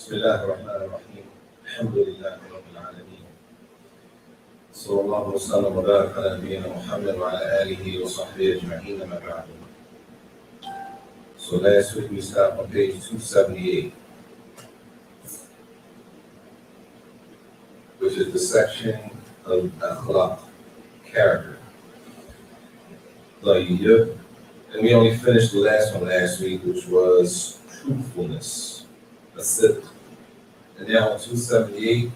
بسم الله الرحمن الرحيم الحمد لله رب العالمين صلى الله وسلم وبارك على نبينا محمد وعلى آله وصحبه أجمعين أما بعد. So last week we stopped on page 278, which is the section of akhlaq, character. And we only finished the last one last week, which was truthfulness, a sip. And now on 278,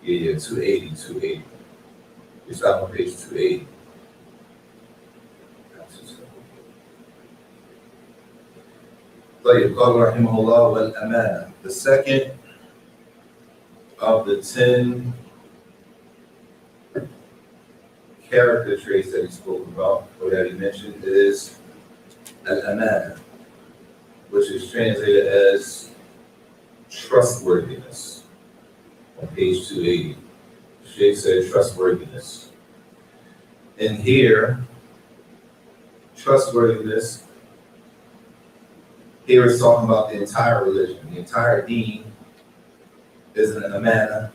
Yeah, 280. We start on page 280. طيب قال رحمه الله والأمانة. The second of the 10 character traits that he spoke about, or that he mentioned, is al-amana, which is translated as trustworthiness. On page 280, Sheikh said trustworthiness. And here, trustworthiness, here it's talking about the entire religion. The entire deen is an amana,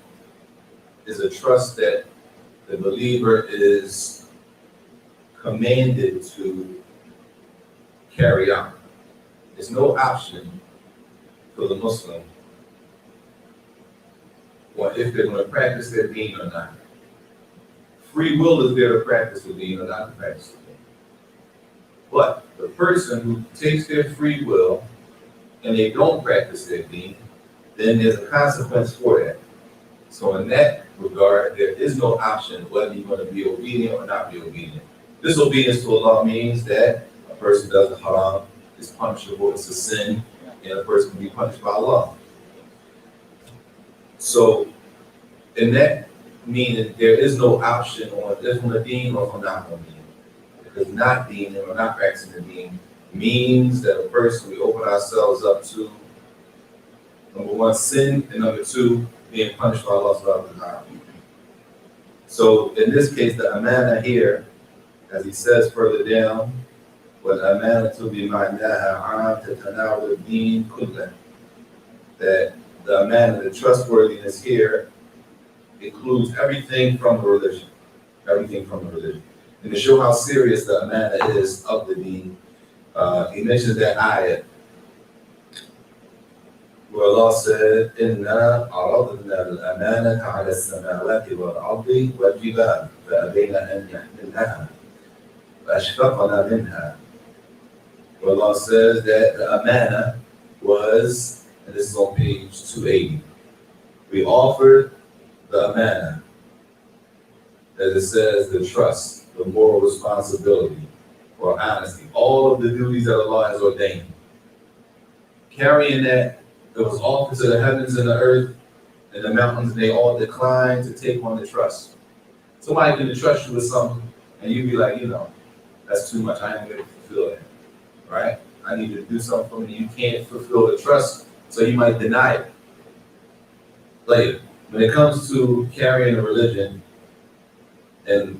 is a trust that the believer is commanded to carry out. There's no option for the Muslim or if they're going to practice their deen or not. Free will is there to practice the deen or not to practice the deen. But the person who takes their free will and they don't practice their deen, then there's a consequence for that. So in that regard, there is no option whether you're going to be obedient or not be obedient. Disobedience to Allah means that a person does the haram, is punishable, it's a sin, and a person can be punished by Allah. So in that meaning, there is no option on if on the deen or on not on deen. Because not deen or not practicing the deen means that a person, we open ourselves up to, number one, sin, and number two, being punished by Allah subhanahu wa ta'ala. So in this case, the amana here, as he says further down, وَالْأَمَانَةُ بِمَعْنَاهَا عَامٌ تَتَنَاوَلُ الدِّينَ كُلَّهُ, that the amana, the trustworthiness here, includes everything from the religion. Everything from the religion. And to show how serious the amana is of the deen, he mentions that ayat where Allah said, إِنَّا عَرَضْنَا الْأَمَانَةَ عَلَى السَّمَاوَاتِ وَالْأَرْضِ وَالْجِبَالِ فَأَبَيْنَ أَنْ يَحْمِلْنَهَا وَأَشْفَقْنَا مِنْهَا. Where Allah says that the amana was, and this is on page 280, we offered the amana, as it says, the trust, the moral responsibility, or honesty, all of the duties that Allah has ordained. Carrying that, it was offered to the heavens and the earth and the mountains, and they all declined to take on the trust. Somebody can trust you with something, and you be like, that's too much, I ain't going to fulfill it, right? I need to do something for me, you can't fulfill the trust, so you might deny it later. When it comes to carrying a religion and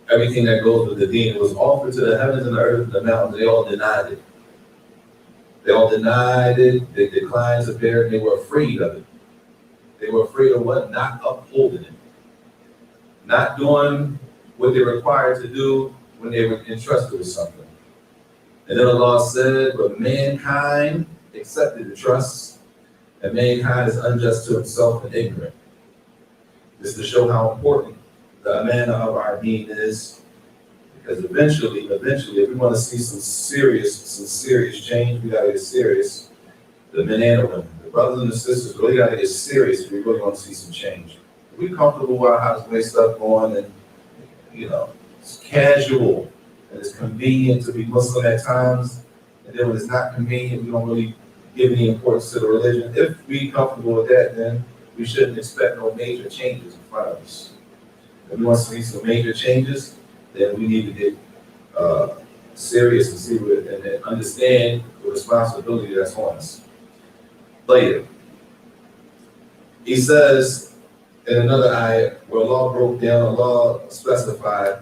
everything that goes with the deen, it was offered to the heavens and the earth and the mountains, they all denied it. They all denied it, they declined to bear it, they were afraid of it. They were afraid of what? Not upholding it. Not doing what they're required to do when they were entrusted with something. And then Allah said, but mankind accepted the trust, and mankind is unjust to himself and ignorant. This is to show how important the amana of our deen is, because eventually, if we want to see some serious change, we gotta get serious. The men and the women, the brothers and the sisters, really gotta get serious if we really want to see some change. If we're comfortable with our houseway stuff going, and it's casual and it's convenient to be Muslim at times, and then when it's not convenient, we don't really give any importance to the religion. If we're comfortable with that, then we shouldn't expect no major changes in front of us. If we want to see some major changes, then we need to get serious and see what, and understand the responsibility that's on us. Later, he says, in another ayah where Allah broke down, Allah specified,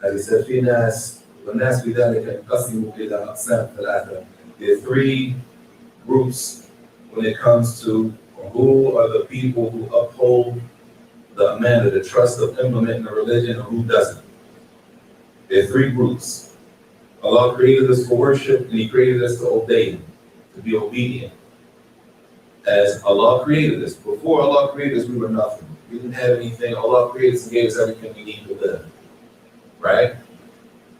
as he said, Shyness, وَالنَّاسِ بِذَلِكَ يَنْقَسِمُوا إِلَىٰ أَقْسَامٍ ثَلَاثَةٍ. There are three groups when it comes to who are the people who uphold the amana, the trust of implementing the religion, and who doesn't. There are three groups. Allah created us for worship, and He created us to obey Him, to be obedient. As Allah created us. Before Allah created us, we were nothing. We didn't have anything. Allah created us and gave us everything we need to live. Right?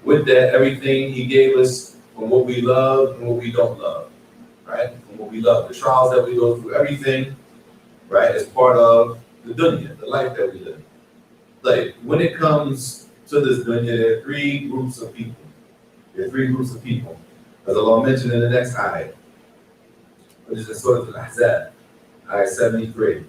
With that, everything He gave us from what we love and what we don't love. Right? From what we love. The trials that we go through, everything, right, is part of the dunya, the life that we live. Like, when it comes to this dunya, there are three groups of people. There are three groups of people. As Allah mentioned in the next ayah, which is in Surah Al-Ahzab, ayah 73.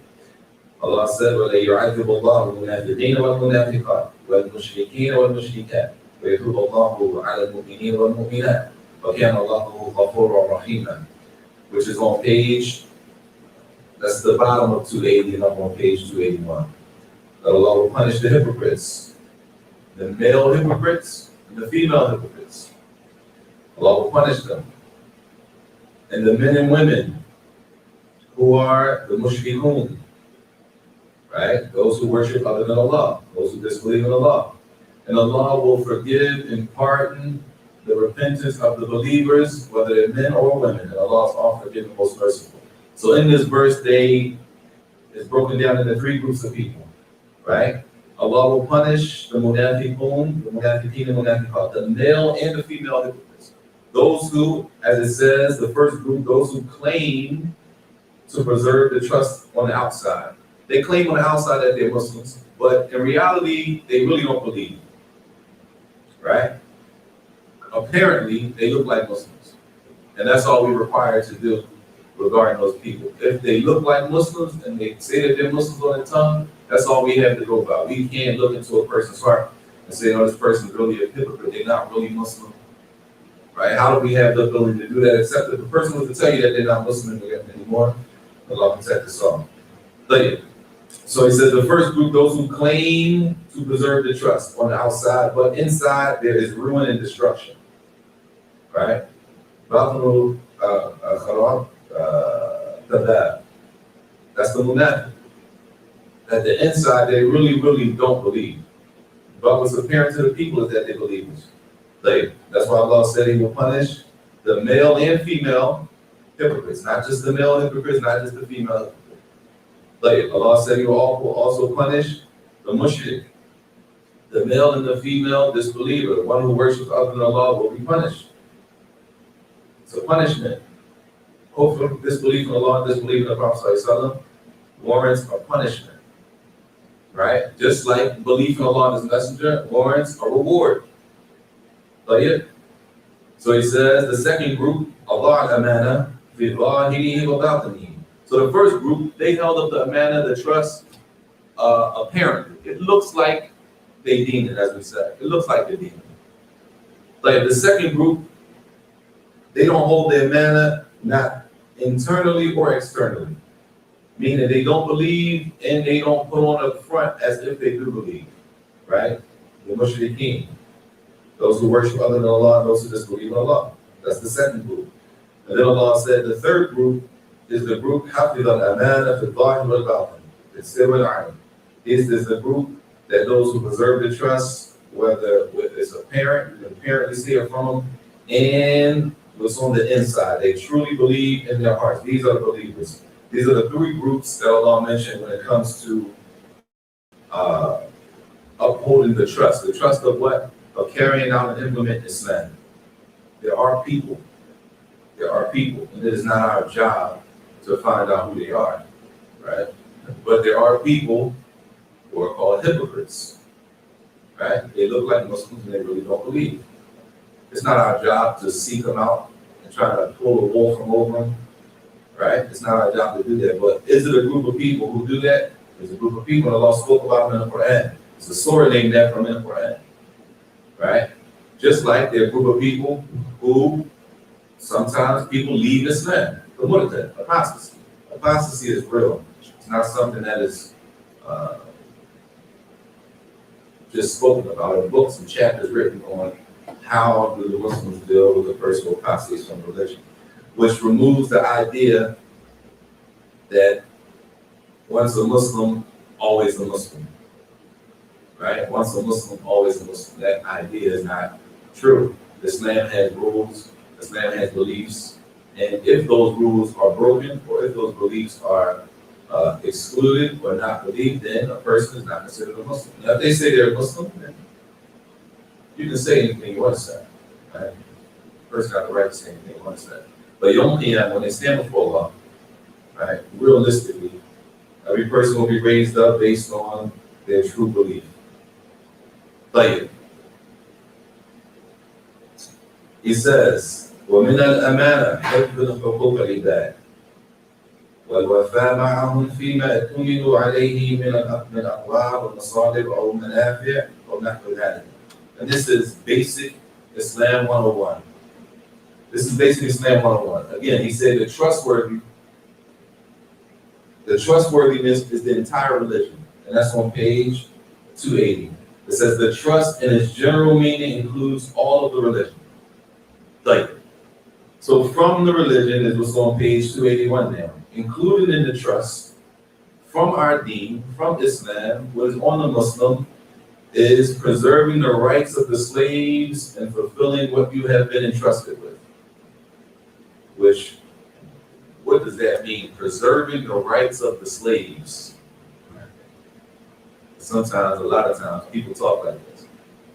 Allah said, وَلَا يُعَذِّبُ اللَّهُ الْمُنَافِقِينَ وَالْمُنَافِقَاتِ وَالْمُشْرِكِينَ وَالْمُشْرِكَاتِ وَيَتُوبُ اللَّهُ عَلَى الْمُؤْمِنِينَ وَالْمُؤْمِنَاتِ وَكَانَ اللَّهُ غَفُورًا رَحِيمًا, which is on page, that's the bottom of 280 and up on page 281. That Allah will punish the hypocrites, the male hypocrites and the female hypocrites. Allah will punish them. And the men and women who are the mushrikun, right? Those who worship other than Allah, those who disbelieve in Allah. And Allah will forgive and pardon the repentance of the believers, whether they're men or women. And Allah is all forgiving, most merciful. So in this verse, they is broken down into three groups of people, right? Allah will punish the munafiqun, the munafiqeen and munafiqat, the male and the female hypocrites. Those who, as it says, the first group, those who claim to preserve the trust on the outside. They claim on the outside that they're Muslims, but in reality, they really don't believe, right? Apparently, they look like Muslims. And that's all we're required to do regarding those people. If they look like Muslims and they say that they're Muslims on their tongue, that's all we have to go by. We can't look into a person's heart and say, oh, this person's really a hypocrite. They're not really Muslim. Right? How do we have the ability to do that? Except if the person was to tell you that they're not Muslim anymore, Allah protect us all. So He says the first group, those who claim to preserve the trust on the outside, but inside there is ruin and destruction. Right? Adab. That's the munafiq. At the inside, they really, really don't believe. But what's apparent to the people is that they're believers. That's why Allah said He will punish the male and female hypocrites, not just the male hypocrites, not just the female hypocrites. Allah said He will also punish the mushrik, the male and the female disbeliever, the one who worships other than Allah will be punished. It's a punishment. Hopefully, disbelief in Allah and disbelief in the Prophet ﷺ warrants a punishment, right? Just like belief in Allah and His Messenger warrants a reward. So He says the second group, Allah al-amana fi zahirihi wa batinihi. So the first group, they held up the amana, the trust, apparently. It looks like they deem it, as we said. It looks like they deem it. The second group, they don't hold the amana, not internally or externally. Meaning they don't believe and they don't put on a front as if they do believe. Right? The mushrikeen. Those who worship other than Allah, those who disbelieve in Allah. That's the second group. And then Allah said the third group is the group حَفِظَ الْأَمَانَ فِي الظَّاهِرِ وَالْبَاطِنِ. This is the group that those who preserve the trust, whether it's apparent, you can apparently see it from them, and what's on the inside. They truly believe in their hearts. These are the believers. These are the three groups that Allah mentioned when it comes to upholding the trust. The trust of what? Of carrying out and implementing Islam. There are people, and it is not our job to find out who they are, right? But there are people who are called hypocrites, right? They look like Muslims and they really don't believe. It's not our job to seek them out and try to pull the wool from over them, right? It's not our job to do that. But is it a group of people who do that? There's a group of people, and Allah spoke about them in the Quran. It's a surah named that from in the Quran. Right? Just like there are a group of people who sometimes people leave Islam. But what is that? Apostasy. Apostasy is real. It's not something that is uh, just spoken about in books and chapters written on how do the Muslims deal with a person who apostates from religion, which removes the idea that once a Muslim, always a Muslim, right? Once a Muslim, always a Muslim. That idea is not true. Islam has rules, Islam has beliefs, and if those rules are broken or if those beliefs are excluded or not believed, then a person is not considered a Muslim. Now, if they say they're a Muslim, then you can say anything you want to say, right? The person got the right to say anything you want to say. But you only when they stand before Allah, right? Realistically, every person will be raised up based on their true belief. Like he says, وَمِنَ الْأَمَانَةِ حِفْظُ حُقُوقِ الْعِبَادِ والوفاء معهم فيما اؤتمنوا عليه من الأقوال والمصالح أو المنافع أو نحو ذلك. And this is basic Islam 101. This is basic Islam 101. Again, he said the trustworthiness is the entire religion. And that's on page 280. It says the trust in its general meaning includes all of the religion. Like, so from the religion is what's on page 281 now. Included in the trust from our deen, from Islam, what is on the Muslim is preserving the rights of the slaves and fulfilling what you have been entrusted with. Which, what does that mean? Preserving the rights of the slaves. Sometimes, a lot of times, people talk like this.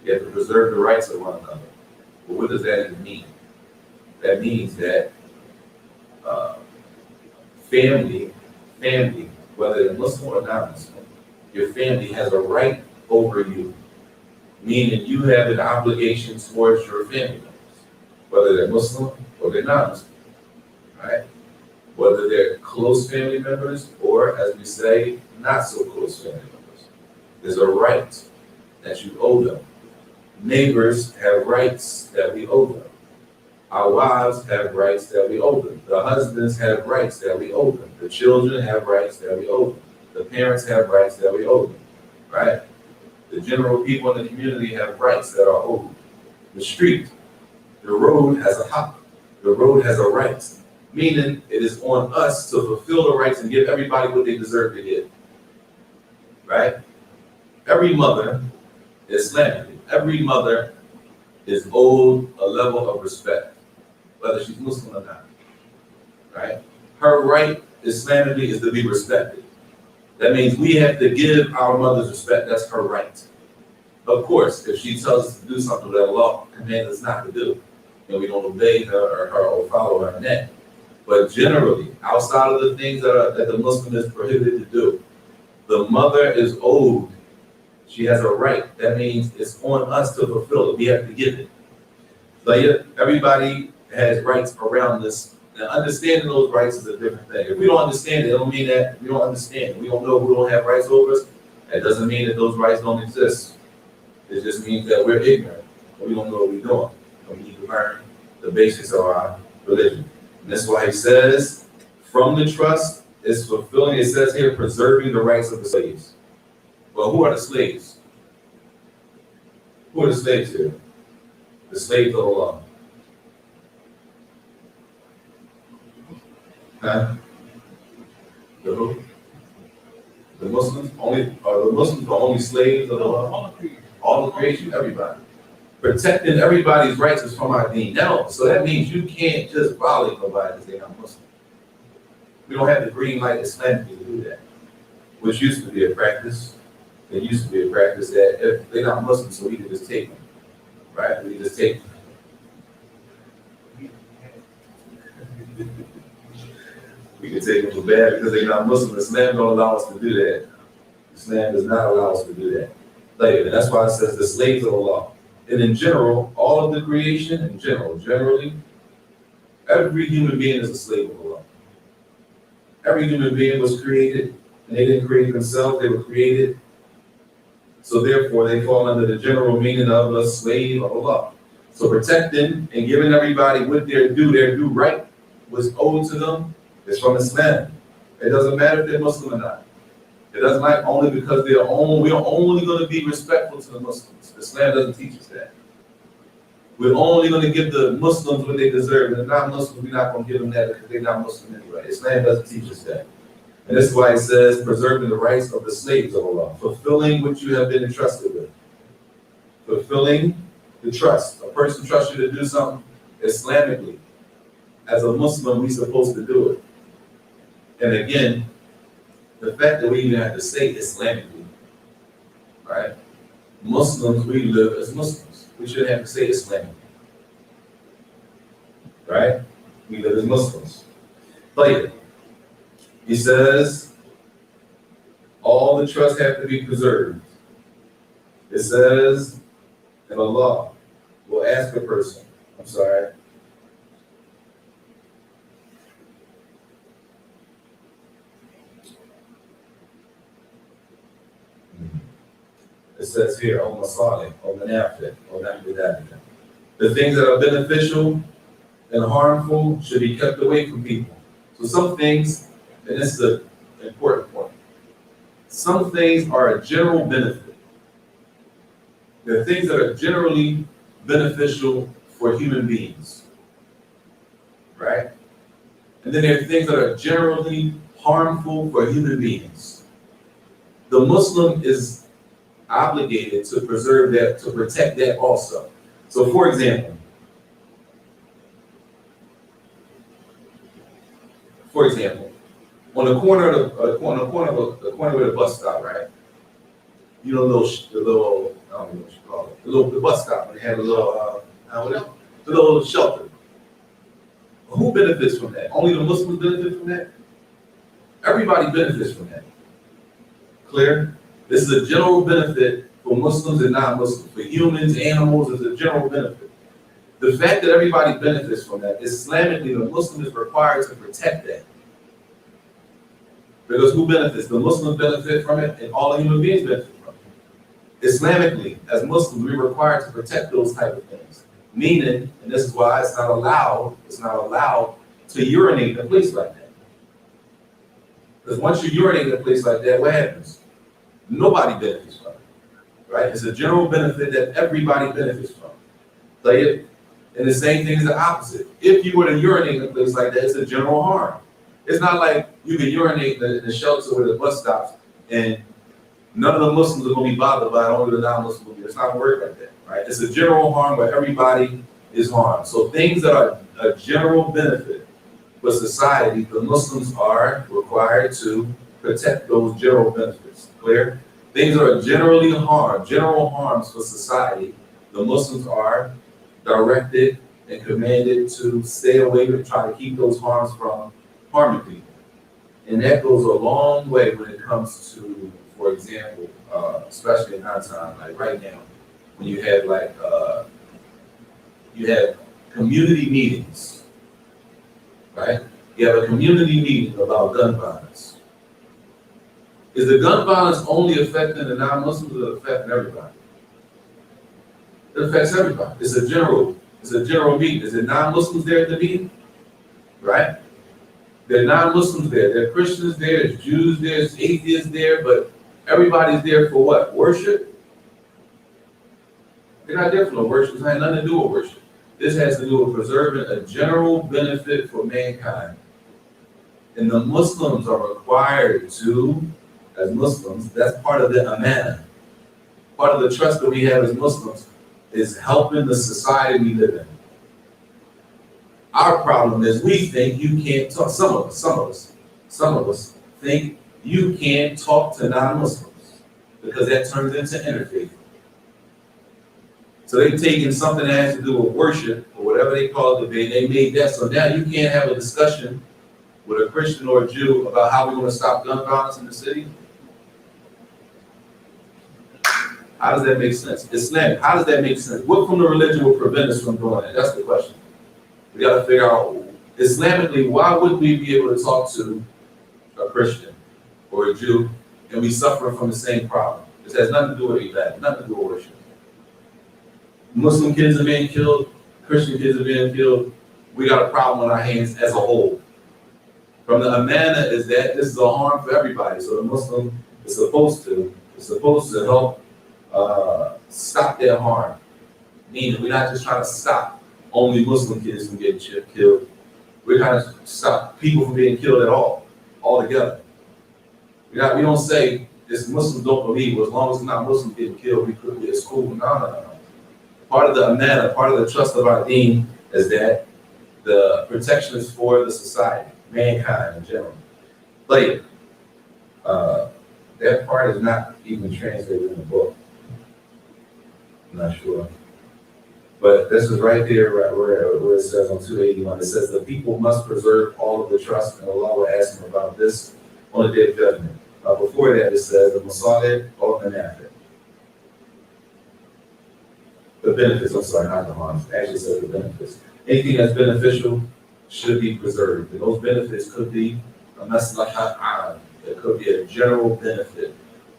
You have to preserve the rights of one another. But what does that even mean? That means that family, whether they're Muslim or non-Muslim, your family has a right over you, meaning you have an obligation towards your family members, whether they're Muslim or they're non-Muslim, right? Whether they're close family members or, as we say, not so close family members. There's a right that you owe them. Neighbors have rights that we owe them. Our wives have rights that we owe them. The husbands have rights that we owe them. The children have rights that we owe them. The parents have rights that we owe them, right? The general people in the community have rights that are owed. The street, the road has a haq. The road has a right, meaning it is on us to fulfill the rights and give everybody what they deserve to get, right? Every mother, Islamically, every mother is owed a level of respect, whether she's Muslim or not, right? Her right, Islamically, is to be respected. That means we have to give our mothers respect. That's her right. Of course, if she tells us to do something that Allah commands us not to do, and we don't obey her or follow her in that. But generally, outside of the things that the Muslim is prohibited to do, the mother is owed. She has a right. That means it's on us to fulfill it. We have to give it. So yeah, everybody has rights around this. Now, understanding those rights is a different thing. If we don't understand it, it don't mean that we don't understand it. We don't know who don't have rights over us. That doesn't mean that those rights don't exist. It just means that we're ignorant. We don't know what we're doing. And we need to learn the basics of our religion. And that's why he says, from the trust is fulfilling, it says here, preserving the rights of the slaves. Well, who are the slaves? Who are the slaves here? The slaves of Allah. Huh? The who? The Muslims only are the Muslims the only slaves of Allah? All the creation, everybody. Protecting everybody's rights is from our deen. Now, so that means you can't just violate nobody because they're not Muslim. We don't have the green light Islamically to do that, which used to be a practice. It used to be a practice that if they're not Muslim, so we can just take them, right? We can just take them. We can take them for bad because they're not Muslim. Islam don't allow us to do that. Islam does not allow us to do that. And that's why it says the slaves of Allah. And in general, all of the creation, in general, generally, every human being is a slave of Allah. Every human being was created, and they didn't create themselves, they were created. So therefore, they fall under the general meaning of a slave of Allah. So protecting and giving everybody what their due right was owed to them is from Islam. It doesn't matter if they're Muslim or not. It doesn't matter only because we are only going to be respectful to the Muslims. Islam doesn't teach us that. We're only going to give the Muslims what they deserve. And the non-Muslims, we're not going to give them that because they're not Muslim anyway. Islam doesn't teach us that. And this is why it says, preserving the rights of the slaves of Allah, fulfilling what you have been entrusted with. Fulfilling the trust. A person trusts you to do something Islamically. As a Muslim, we're supposed to do it. And again, the fact that we even have to say Islamically, right? Muslims, we live as Muslims. We shouldn't have to say Islamically, right? We live as Muslims. But he says, all the trusts have to be preserved. It says, and Allah will ask a person, I'm sorry, it says here, O Masalih, O Manafit, O Nahbidadika. The things that are beneficial and harmful should be kept away from people. So some things, and this is an important point, some things are a general benefit. There are things that are generally beneficial for human beings, right? And then there are things that are generally harmful for human beings. The Muslim is obligated to preserve that, to protect that also. So for example, on the corner of the corner where the bus stop, right? You know, I don't know what you call it. The bus stop, and they had a little, the little shelter. Who benefits from that? Only the Muslims benefit from that? Everybody benefits from that. Clear? This is a general benefit for Muslims and non-Muslims. For humans, animals, it's a general benefit. The fact that everybody benefits from that, Islamically, the Muslim is required to protect that. Because who benefits? The Muslims benefit from it, and all human beings benefit from it. Islamically, as Muslims, we're required to protect those type of things. Meaning, and this is why it's not allowed to urinate in a place like that. Because once you urinate in a place like that, what happens? Nobody benefits from it, right? It's a general benefit that everybody benefits from. And the same thing is the opposite. If you were to urinate in a place like that, it's a general harm. It's not like you can urinate in the shelter where the bus stops and none of the Muslims are going to be bothered by it, only the non-Muslims will be. It's not going to work like that, right? It's a general harm where everybody is harmed. So things that are a general benefit for society, the Muslims are required to protect those general benefits. Clear? Things that are generally general harms for society, the Muslims are directed and commanded to stay away and try to keep those harms from harming people. And that goes a long way when it comes to, for example, especially in our time, like right now, when you have community meetings, right? You have a community meeting about gun violence. Is the gun violence only affecting the non-Muslims or affecting everybody? It affects everybody. It's a general meeting. Is it non-Muslims there at the meeting? Right? There are non-Muslims there. There are Christians there. There's Jews there. There's atheists there. But everybody's there for what? Worship? They're not there for no worship. It has nothing to do with worship. This has to do with preserving a general benefit for mankind. And the Muslims are required to, as Muslims, that's part of the amana. Part of the trust that we have as Muslims is helping the society we live in. Our problem is we think you can't talk, some of us think you can't talk to non-Muslims because that turns into interfaith. So they've taken something that has to do with worship or whatever they call it, they made that. So now you can't have a discussion with a Christian or a Jew about how we're going to stop gun violence in the city. How does that make sense? Islam, how does that make sense? What from the religion will prevent us from doing that? That's the question. We got to figure out, Islamically, why would we be able to talk to a Christian or a Jew and we suffer from the same problem? This has nothing to do with Ibadah, nothing to do with worship. Muslim kids are being killed, Christian kids are being killed. We got a problem on our hands as a whole. From the amana is that this is a harm for everybody. So the Muslim is supposed to help stop that harm. Meaning we're not just trying to stop only Muslim kids from getting killed. We're trying to stop people from being killed at all, altogether. We don't say this Muslims don't believe, well, as long as it's not Muslims getting killed, we could be at school. No. Part of the amana, part of the trust of our deen is that the protection is for the society, mankind in general. But that part is not even translated in the book. I'm not sure. But this is right there where it says on 281, it says the people must preserve all of the trust, and Allah will ask them about this on the day of judgment. Before that, it says the masalih or manafit. The benefits, I'm sorry, not the harms. It actually says the benefits. Anything that's beneficial should be preserved. And those benefits could be a maslahat am. It could be a general benefit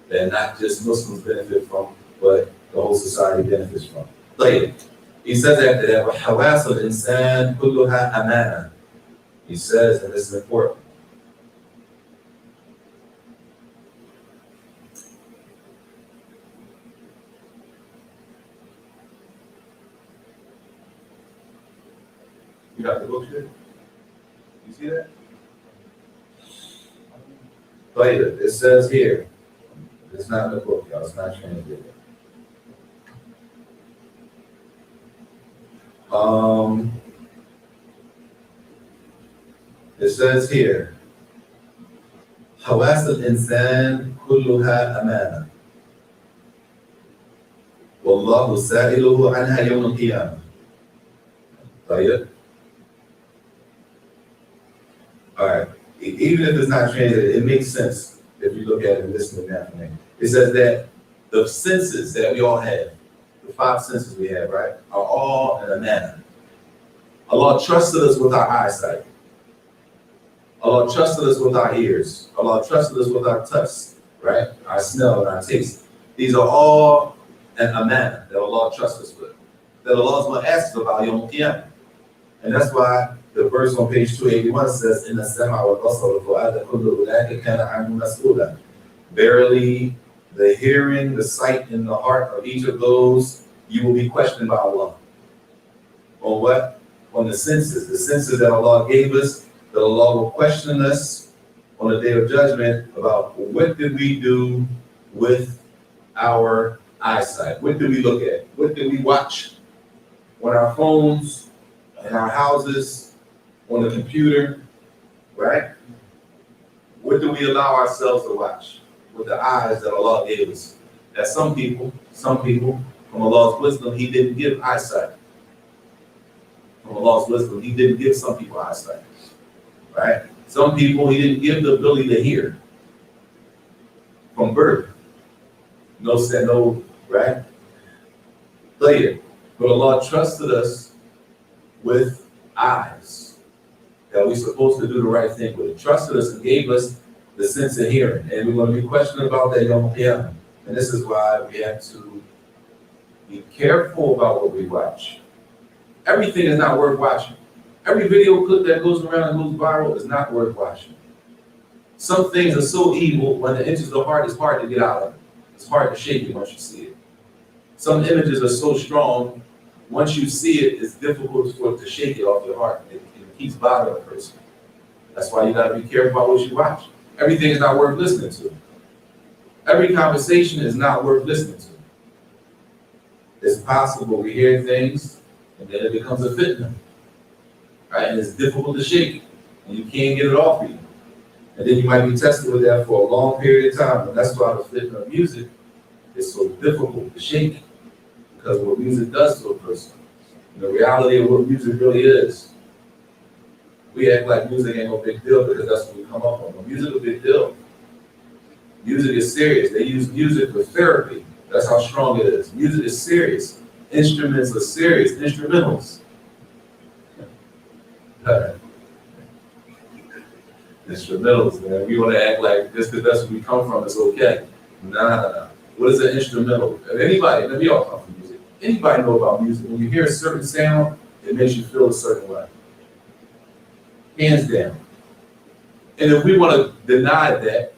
that not just Muslims benefit from, but the whole society benefits from. Later, he says after that, وَحَوَاسُ الْإِنسَانِ كُلُّهَا أَمَانَةٌ. He says, and this is important, you got the book here? You see that? Later, it says here, it's not in the book, y'all, it's not translated. It says here, حواس الإنسان كلها أمانة والله سائله عنها يوم القيامة. طيب. All right. Even if it's not translated, it makes sense if you look at it and listen to that. It says that the senses that we all have, the 5 senses we have, right, are all in a manner. Allah trusted us with our eyesight. Allah trusted us with our ears. Allah trusted us with our touch, right? Our smell and our taste. These are all an amana that Allah trusts us with. That Allah is going to ask us about Yawm al-Qiyamah. And that's why the verse on page 281 says, "Inna as-sam'a wal-basara wal-fu'ada kullu ulaika kana anhu mas'ula." Verily, the hearing, the sight, and the heart of each of those, you will be questioned by Allah. On what? On the senses that Allah gave us, that Allah will question us on the day of judgment about what did we do with our eyesight? What did we look at? What did we watch on our phones, in our houses, on the computer, right? What do we allow ourselves to watch with the eyes that Allah gave us? That some people, from Allah's wisdom, He didn't give eyesight. From Allah's wisdom, He didn't give some people eyesight, right? Some people, He didn't give the ability to hear from birth. No, right? Later, but Allah trusted us with eyes that we're supposed to do the right thing with. He trusted us and gave us the sense of hearing, and we're going to be questioning about that Yawm al-Qiyamah. And this is why we have to be careful about what we watch. Everything is not worth watching. Every video clip that goes around and goes viral is not worth watching. Some things are so evil, when it enters the heart, it's hard to get out of it. It's hard to shake it once you see it. Some images are so strong, once you see it, it's difficult for it to shake it off your heart. It keeps bothering a person. That's why you got to be careful about what you watch. Everything is not worth listening to. Every conversation is not worth listening to. It's possible we hear things and then it becomes a fitna, right? And it's difficult to shake, and you can't get it off of you. And then you might be tested with that for a long period of time. And that's why the fitna of music is so difficult to shake, because what music does to a person, and the reality of what music really is. We act like music ain't no big deal because that's what we come up on. But music is a big deal. Music is serious. They use music for therapy. That's how strong it is. Music is serious. Instruments are serious. Instrumentals. Instrumentals, man. We want to act like just because that's where we come from, it's okay. Nah. What is an instrumental? Anybody, we all come from music. Anybody know about music? When you hear a certain sound, it makes you feel a certain way. Hands down. And if we want to deny that,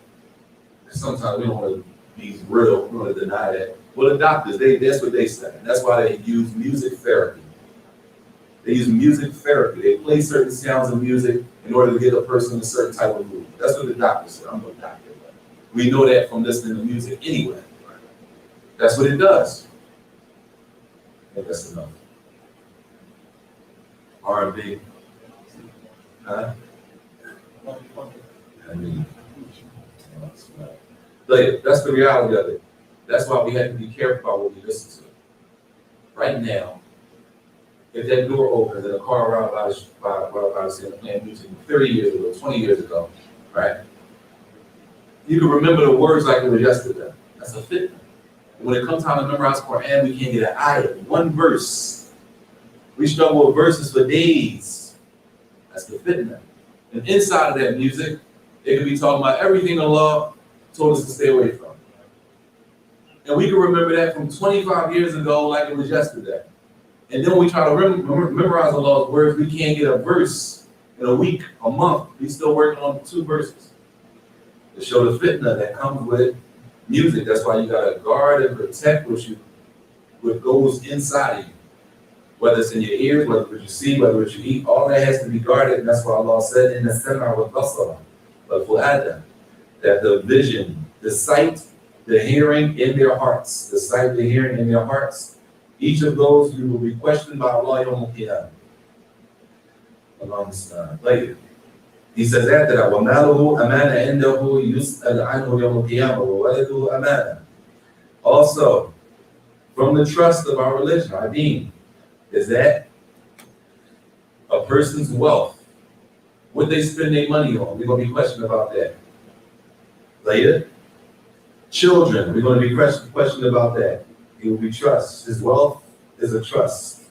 because sometimes we don't want to be real, we want to deny that. Well, the doctors, that's what they say. That's why they use music therapy. They use music therapy. They play certain sounds of music in order to get a person in a certain type of mood. That's what the doctor said. I'm no doctor, but we know that from listening to music anyway. That's what it does. I think that's enough. R&B. Huh? I mean, but that's the reality of it. That's why we have to be careful about what we listen to. Right now, if that door opens and a car around by the playing music 30 years ago, 20 years ago, right? You can remember the words like it was yesterday. That's a fitna. When it comes time to memorize Quran, we can't get an ayah, one verse. We struggle with verses for days. That's the fitna. And inside of that music, they could be talking about everything Allah told us to stay away from. And we can remember that from 25 years ago like it was yesterday. And then when we try to memorize Allah's words, we can't get a verse in a week, a month. We're still working on 2 verses. To show the fitna that comes with music. That's why you gotta guard and protect what goes inside of you. Whether it's in your ears, whether what you see, whether what you eat, all that has to be guarded. And that's why Allah said in the Sam'a wa Basara, but for Adam, that the vision, the sight, the hearing in their hearts, the sight, the hearing in their hearts, each of those you will be questioned by Allah Yawm al-Qiyamah. Allah later. He says after that, وَمَالُهُ أَمَانَ عِنْدَهُ يُسْأَلْ عَنْهُ يَوْمَ الْقِيَامَةِ وَوَلَدُهُ أَمَانَ. Also, from the trust of our religion, our deen, is that a person's wealth, what they spend their money on, we're going to be questioned about that. Later, children, we're going to be questioned about that. He will be trust. His wealth is a trust.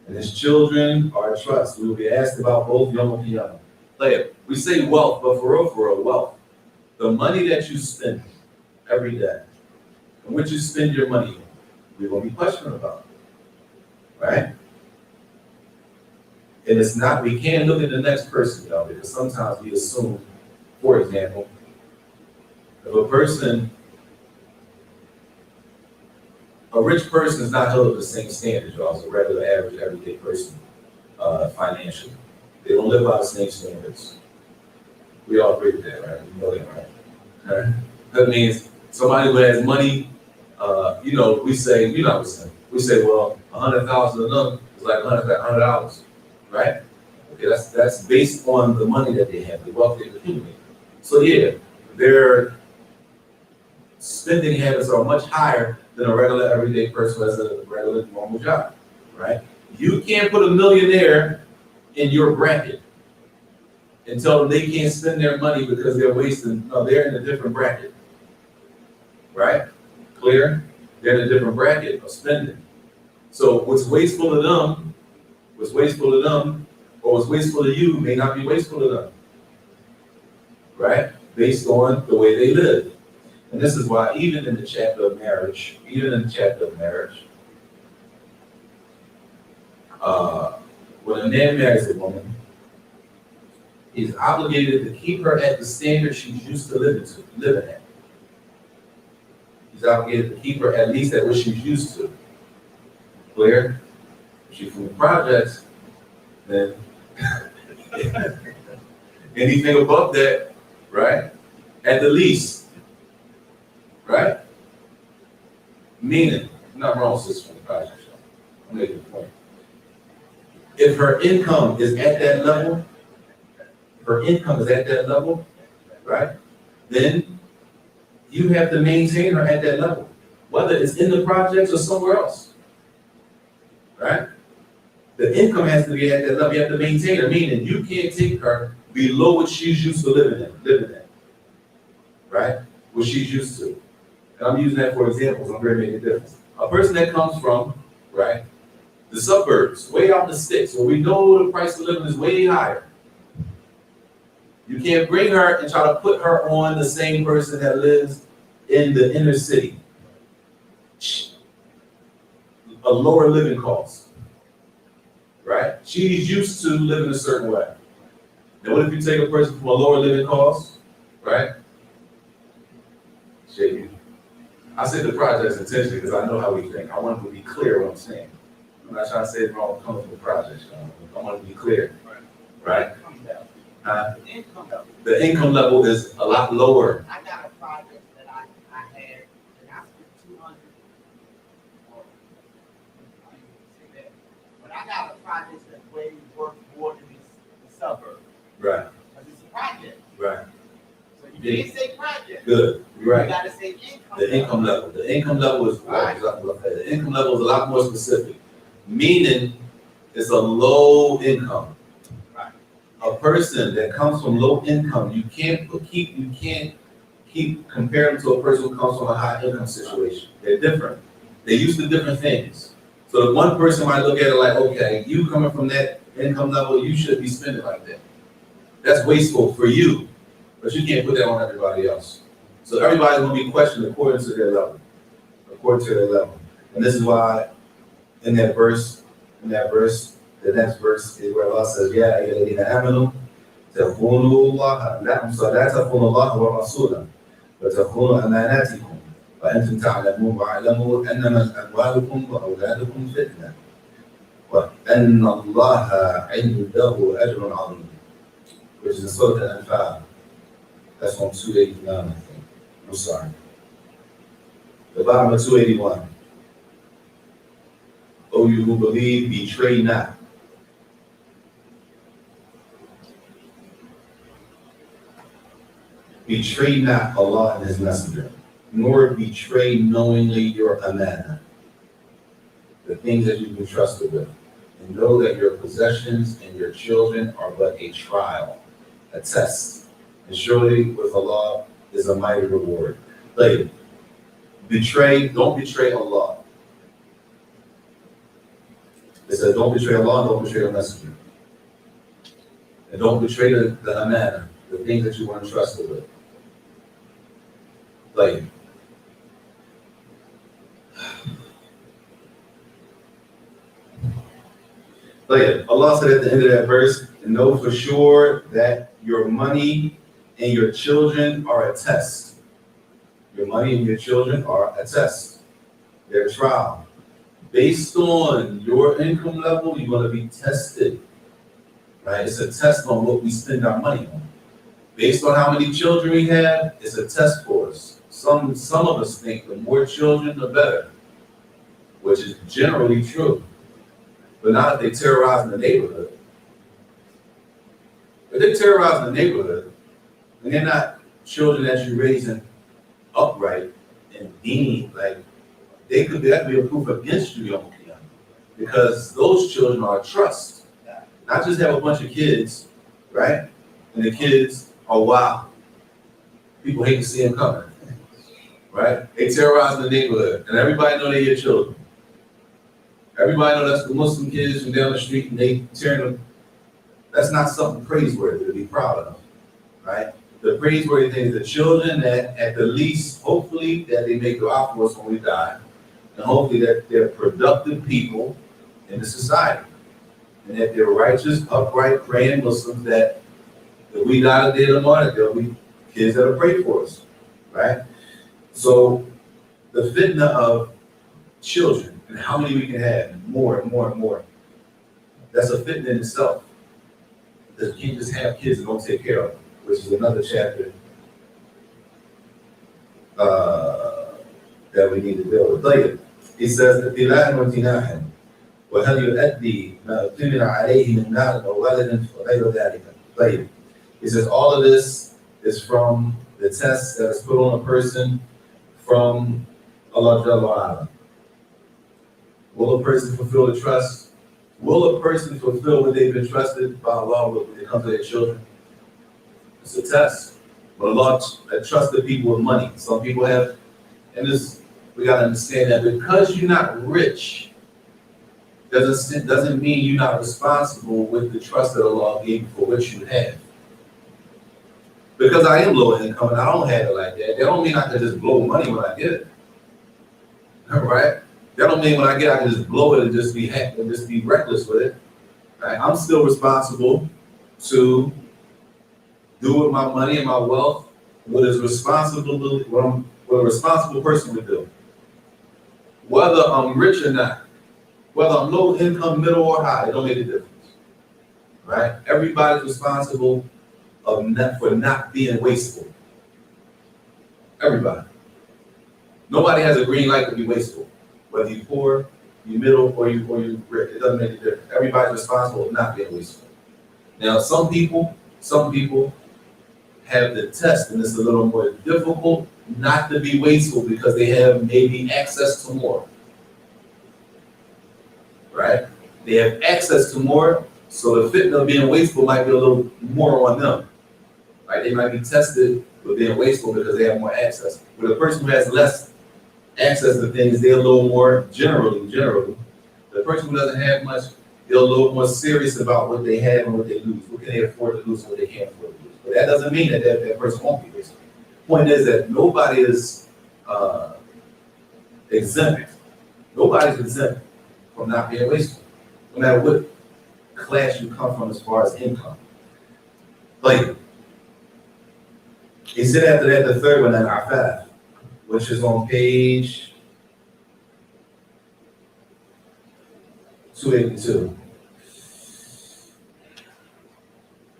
And his children are a trust. We will be asked about both Yawm al-Qiyamah. Later, we say wealth, but for real, wealth. The money that you spend every day, and what you spend your money on, we're going to be questioned about. Right? And it's not, we can't look at the next person, though, because sometimes we assume, for example, if a rich person is not held to the same standards, y'all, as a regular, average, everyday person, financially. They don't live by the same standards. We all agree with that, right? We know that, right? That means somebody who has money, we say, we say, well, 100,000 of them is like $100, right? Okay, that's based on the money that they have, the wealth they've accumulated. So yeah, their spending habits are much higher than a regular everyday person who has a regular normal job, right? You can't put a millionaire in your bracket and tell them they can't spend their money because they're wasting. No, they're in a different bracket, right? Clear? They're in a different bracket of spending. So what's wasteful to them, or what's wasteful to you may not be wasteful to them, right? Based on the way they live. And this is why even in the chapter of marriage, when a man marries a woman, he's obligated to keep her at the standard she's used to living at. He's obligated to keep her at least at what she's used to. Clear? If she's from the projects, then anything above that, right? At the least. Right? Meaning, not wrong, sister, from the project. I'm making a point. If her income is at that level, right? Then you have to maintain her at that level, whether it's in the projects or somewhere else, right? The income has to be at that level. You have to maintain her, meaning you can't take her below what she's used to living at, right? What she's used to. And I'm using that for examples. I'm going to make a difference. A person that comes from, right, the suburbs, way out in the sticks, where we know the price of living is way higher. You can't bring her and try to put her on the same person that lives in the inner city. A lower living cost, right? She's used to living a certain way. And what if you take a person from a lower living cost, right? Shady. I said the projects intentionally because I know how we think. I want to be clear what I'm saying. I'm not trying to say it wrong coming from the projects. I want to be clear, right? The income level is a lot lower. I got a project that I had, and I spent 200. But I got a project that's way worth more than the suburb. Right. Because it's a project. Right. So you can't say project. Good. You're right. You got to say income. The income level. The income level is right. The income level is a lot more specific, meaning it's a low income. Right. A person that comes from low income, you can't keep comparing to a person who comes from a high income situation. They're different. They're used to different things. So one person might look at it like, okay, you coming from that income level, you should be spending like that. That's wasteful for you, but you can't put that on everybody else. So everybody's gonna be questioned according to their level, And this is why in that verse, the next verse is where Allah says, "Ya ayyuhalladhina amanu, takhunu Allah, la takhunu Allah wa rasulahu, wa takhunu amanatikum, wa antum ta'lamun wa'lamu annama amwalukum wa awladukum fitnah, wa anna Allah 'indahu ajrun 'azim," which is in Surah Al-Anfal. That's on 289, I think. I'm sorry. The bottom of 281. O you who believe, betray not. Betray not Allah and His Messenger, nor betray knowingly your amana, the things that you've been trusted with, and know that your possessions and your children are but a trial, a test, and surely with Allah is a mighty reward. Later, don't betray Allah. It says, don't betray Allah, don't betray your messenger. And don't betray the amana, the things that you weren't trusted with. Like, Allah said at the end of that verse, and know for sure that your money and your children are a test. Your money and your children are a test. They're a trial. Based on your income level, you're going to be tested. Right? It's a test on what we spend our money on. Based on how many children we have, it's a test for us. Some of us think the more children, the better, which is generally true. But not if they terrorize in the neighborhood. If they terrorize in the neighborhood, and they're not children that you're raising upright and being like, that could be a proof against you, Yom Kippur, because those children are a trust. Not just have a bunch of kids, right? And the kids are wild. People hate to see them coming, right? They terrorize the neighborhood, and everybody know they're your children. Everybody know that's the Muslim kids from down the street, and they tearing them. That's not something praiseworthy to be proud of, right? The praiseworthy thing is the children that, at the least, hopefully, that they make dua for us when we die, and hopefully that they're productive people in the society, and that they're righteous, upright, praying Muslims, that if we die the day of the morning, there'll be kids that'll pray for us, right? So the fitna of children and how many we can have, more and more and more, that's a fitna in itself. Because you can't just have kids and don't take care of them, which is another chapter that we need to deal with. Later, he says, وهل يؤدي ما اؤتمن عليه من مال أو ولد وغير ذلك. Later, he says all of this is from the test that is put on a person from Allah Jalla wa'ala. Will a person fulfill the trust? Will a person fulfill what they've been trusted by Allah when it comes to their children? It's a test. But Allah trusted people with money. Some people have, and this we gotta understand that because you're not rich, doesn't mean you're not responsible with the trust that Allah gave you for what you have. Because I am low income and I don't have it like that, that don't mean I can just blow money when I get it. All right? That don't mean when I get I can just blow it and just be happy and just be reckless with it. Right? I'm still responsible to do with my money and my wealth what is responsible, what a responsible person would do. Whether I'm rich or not, whether I'm low income, middle, or high, it don't make a difference. Right? Everybody's responsible for not being wasteful. Everybody. Nobody has a green light to be wasteful. Whether you're poor, you're middle, or you rich, it doesn't make a difference. Everybody's responsible for not being wasteful. Now, some people have the test, and it's a little more difficult not to be wasteful because they have maybe access to more. Right? They have access to more, so the fitna of being wasteful might be a little more on them. Right? They might be tested with being wasteful because they have more access. But a person who has less access to things, they're a little more generally. The person who doesn't have much, they're a little more serious about what they have and what they lose. What can they afford to lose and what they can't afford to lose. But that doesn't mean that person won't be wasteful. The point is that nobody is exempt. Nobody's exempt from not being wasteful, no matter what class you come from as far as income. Like, he said after that, the third one, that Afaf, which is on page 282.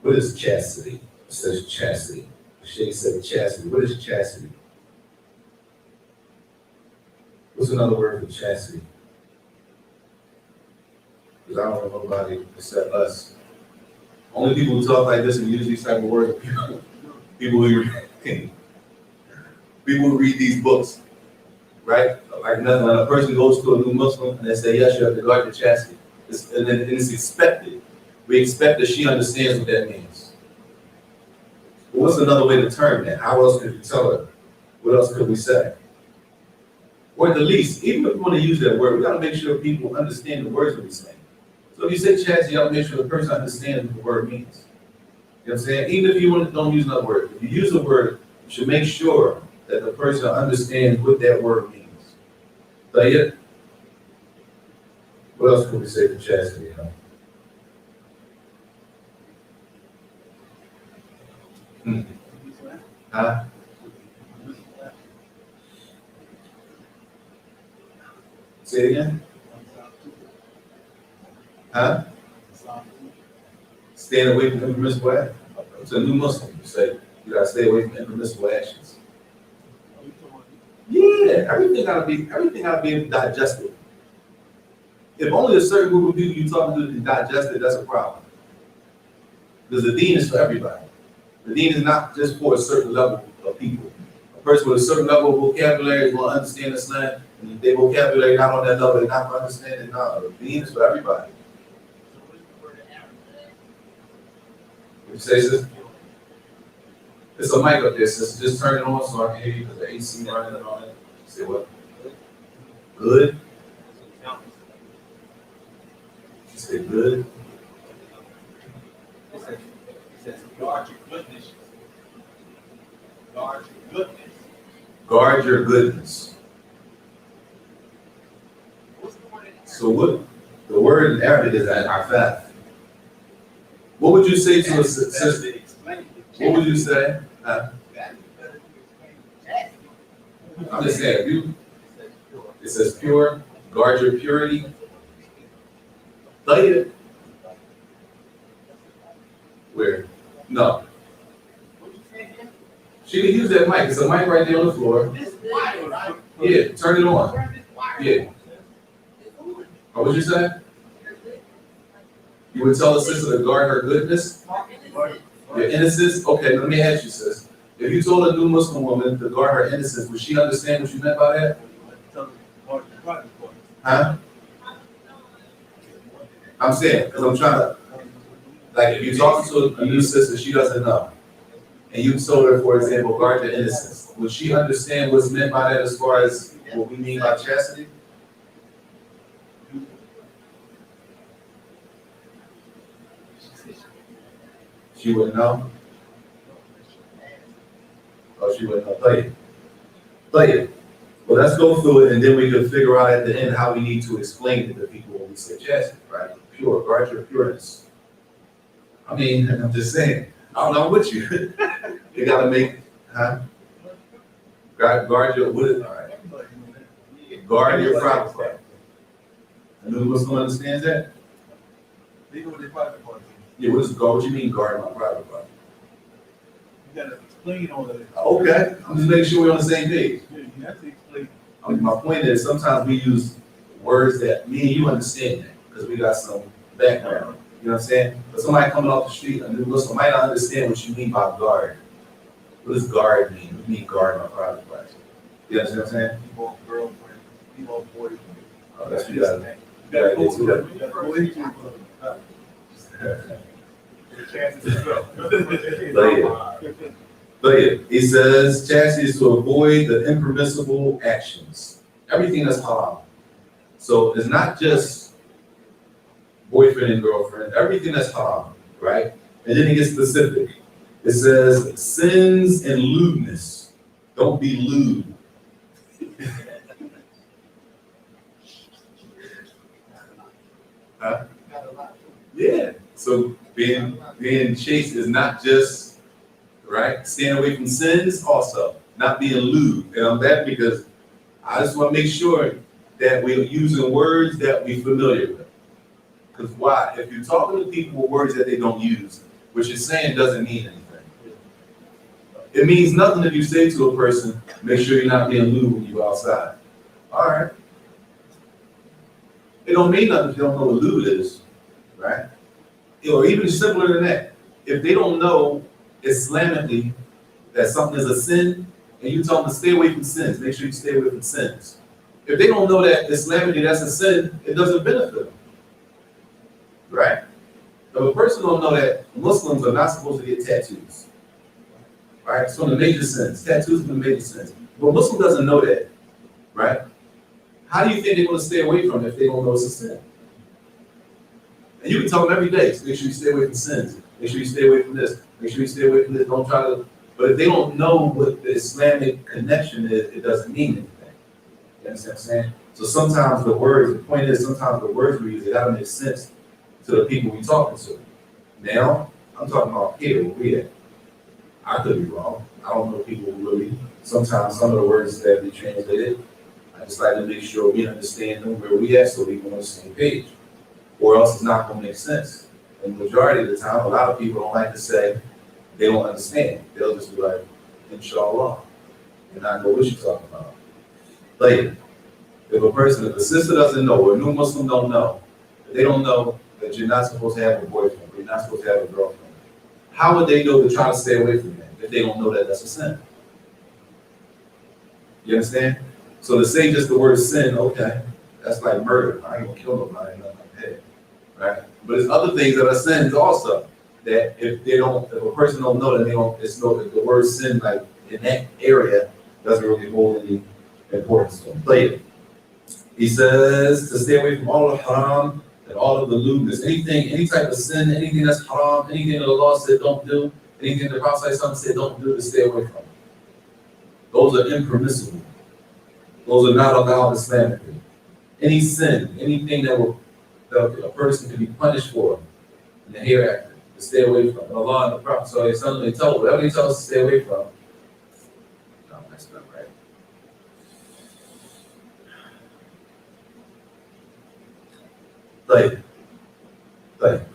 What is chastity? It says chastity. Shay said chastity. What is chastity? What's another word for chastity? Because I don't know nobody except us. Only people who talk like this and use these type of words are people who read these books, right? Like nothing. When a person goes to a new Muslim and they say, yes, you have to guard your chastity. And it's expected. We expect that she understands what that means. But what's another way to term that? How else could you tell her? What else could we say? Or at the least, even if we want to use that word, we got to make sure people understand the words that we say. So if you say chastity, you got to make sure the person understands what the word means. You know what I'm saying? Even if you don't use another word, if you use a word, you should make sure that the person understands what that word means. Saajid? What else could we say for chastity? Huh? Say it again? Huh? Staying away from impermissible actions. It's a new Muslim. You say you gotta stay away from impermissible actions. Yeah, everything gotta be digested. If only a certain group of people you talking to can digest it, that's a problem. Because the deen is for everybody. The deen is not just for a certain level of people. A person with a certain level of vocabulary is going to understand Islam, and if their vocabulary not on that level, they're not going to understand it. No, the deen is for everybody. What you say, sis? It's a mic up there, sis. Just turn it on so I can hear you because the AC running and all that. Say what? Good? You say good? It says, guard your goodness. Guard your goodness. Guard your goodness. So what? The word in Arabic is afaf. What would you say to a sister? What would you say? I'm just saying, it says pure, guard your purity. Saajid. Where? No. She can use that mic. It's a mic right there on the floor. Yeah, turn it on. Yeah. Oh, what'd you say? You would tell a sister to guard her goodness? Your innocence? Okay, let me ask you, sis. If you told a new Muslim woman to guard her innocence, would she understand what you meant by that? Huh? I'm saying, because I'm trying to, like, if you're talking to a new sister, she doesn't know. And you told her, for example, guard your innocence. Would she understand what's meant by that as far as what we mean by chastity? She wouldn't know? Oh, she wouldn't know. Play it. Well, let's go through it, and then we can figure out at the end how we need to explain it to people when we say chastity, right? Pure, guard your pureness. I mean, I'm just saying. I'm with you. You gotta make, huh? Guard your, all right. Guard your private part. And who Muslim understands that? They know what their private part is. Yeah, what you mean guard my private part? You gotta explain all of it. Okay, I'm just making sure we're on the same page. Yeah, you have to explain. I mean, my point is sometimes we use words that me and you understand that because we got some background. You know what I'm saying? But somebody coming off the street, a new Muslim might not understand what you mean by guard. What does guard mean? What do you mean guard my private part? You understand what I'm saying? People, girlfriend, people, boyfriend. Oh, that's what you gotta think. You gotta go Yeah, to it. You gotta go into it. The chances is But yeah, he says chastity is to avoid the impermissible actions. Everything that's haram. So it's not just boyfriend and girlfriend, everything that's haram, right? And then it gets specific. It says sins and lewdness. Don't be lewd. Huh? Yeah. So being chaste is not just right. Staying away from sins, also not being lewd. And I'm that because I just want to make sure that we're using words that we're familiar with. Because why? If you're talking to people with words that they don't use, what you're saying doesn't mean anything. It means nothing if you say to a person, make sure you're not being lewd when you're outside. All right. It don't mean nothing if you don't know what lewd is, right? Or even simpler than that. If they don't know Islamically that something is a sin, and you tell them to stay away from sins, make sure you stay away from sins. If they don't know that Islamically that's a sin, it doesn't benefit them, right? If a person don't know that Muslims are not supposed to get tattoos, right? It's one of the major sins. Tattoos are one of the major sins. But a Muslim doesn't know that, right? How do you think they're going to stay away from it if they don't know it's a sin? And you can tell them every day, make sure you stay away from sins. Make sure you stay away from this. Make sure you stay away from this. Don't try to. But if they don't know what the Islamic connection is, it doesn't mean anything. You understand what I'm saying? So sometimes the point is, sometimes the words we use, they gotta make sense to the people we're talking to. Now, I'm talking about here, where we at. I could be wrong. I don't know people who really, sometimes some of the words that we translated, I just like to make sure we understand them where we at so we can on the same page. Or else it's not gonna make sense. And the majority of the time, a lot of people don't like to say they don't understand. They'll just be like, inshallah, and not know what you're talking about. Like, if a sister doesn't know, or a new Muslim don't know, if they don't know that you're not supposed to have a boyfriend, or you're not supposed to have a girlfriend, how would they know to try to stay away from that if they don't know that that's a sin? You understand? So to say just the word sin, okay, that's like murder. I ain't gonna kill nobody, nothing like that, right? But there's other things that are sins also. That if a person don't know that the word sin like in that area doesn't really hold any importance to them. Play it. He says to stay away from all the haram and all of the lewdness. Anything, any type of sin, anything that's haram, anything that the law said don't do, anything the Prophet said don't do, to stay away from. Those are impermissible. Those are not allowed Islamically. Any sin, anything that a person can be punished for in the hereafter, to stay away from. Allah and the Prophet, so they tell whatever they tell us to stay away from. No, that's not right.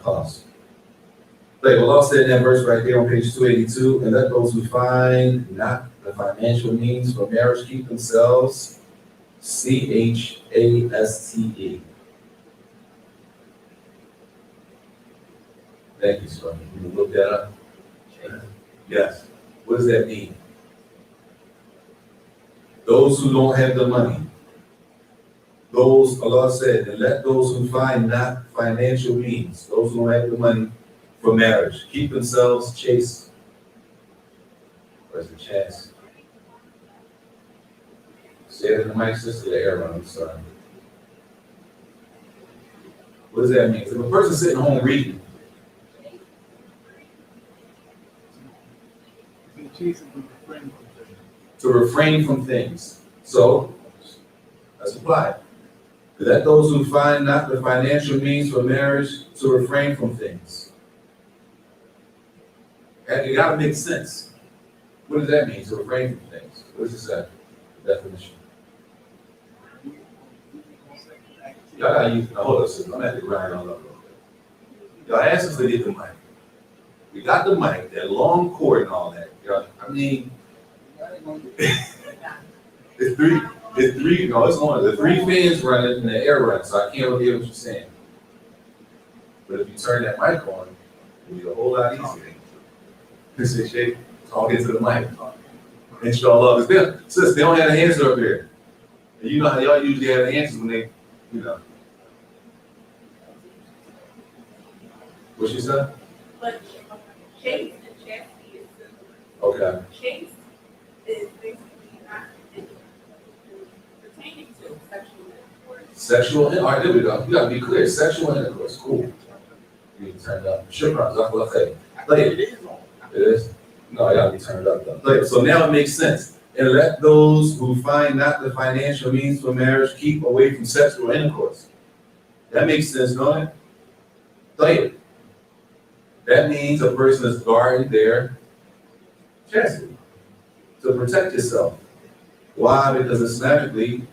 Pause. Like Allah said in that verse right there on page 282, and let those who find not the financial means for marriage keep themselves chaste. Thank you, sir. Can you look that up? Yes. What does that mean? Those who don't have the money. Those, Allah said, and let those who find not financial means, those who don't have the money for marriage, keep themselves chaste. Where's the chast? Say it in the mic, sister, the air run, I'm sorry. What does that mean? If a person sitting home reading, to refrain from things. So, let's apply. Let those who find not the financial means for marriage to refrain from things. It gotta make sense. What does that mean? To refrain from things. What does it say? Definition. Y'all gotta use, now hold on, sis, I'm gonna have to grind on up a little bit. Y'all asked us to get the mic. We got the mic, that long cord and all that. Y'all, I mean, it's three, no, it's on, the three fans running and the air running, so I can't really hear what you're saying. But if you turn that mic on, it'll be a whole lot easier. This is Shay talking to the mic. Inshallah, because sis, they don't have the answer up here. And you know how y'all usually have the answers when they, you know. What she said? But chaste and chastity is similar. Okay. Chaste is basically not pertaining to sexual intercourse. Sexual, all right, there we go. You gotta be clear. Sexual intercourse, cool. You can turn it up. Shukran, okay. It is? No, I gotta be turned up though. Later. So now it makes sense. And let those who find not the financial means for marriage keep away from sexual intercourse. That makes sense, don't it? Later. That means a person is guarding their chastity to protect yourself. Why? Because Islamically,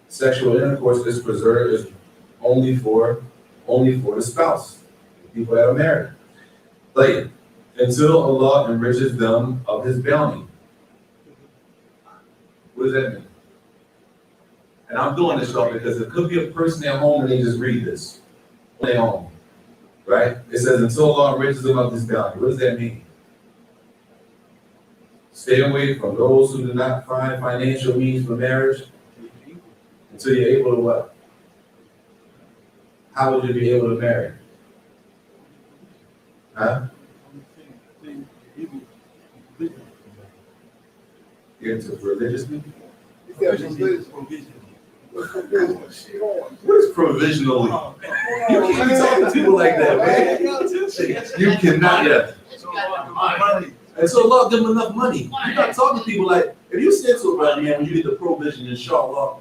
sexual intercourse is preserved is only for the spouse, people that are married. Later. Until Allah enriches them of His bounty. What does that mean? And I'm doing this, y'all, because it could be a person at home and they just read this. When they're home, right? It says, until Allah enriches them of His bounty. What does that mean? Stay away from those who do not find financial means for marriage until you're able to what? How would you be able to marry? Huh? You're into religious people? What is provisionally? You can't be talking to people like that, man. You cannot, yeah. And so Allah give them enough money. You're not talking to people like, if you said to a brother, man, when you get the provision, inshallah.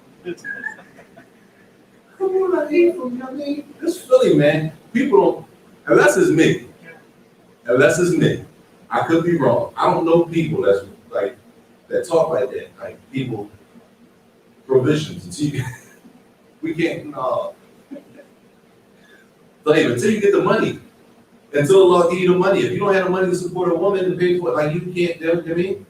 Come on, I hate from you, I mean, it's Philly, man. People don't, unless it's me. Unless it's me. I could be wrong. I don't know people that's like, that talk like that, like people, provisions, and we can't, no. But until you get the money, until Allah give you the money, if you don't have the money to support a woman to pay for it, like you can't, you know what I mean?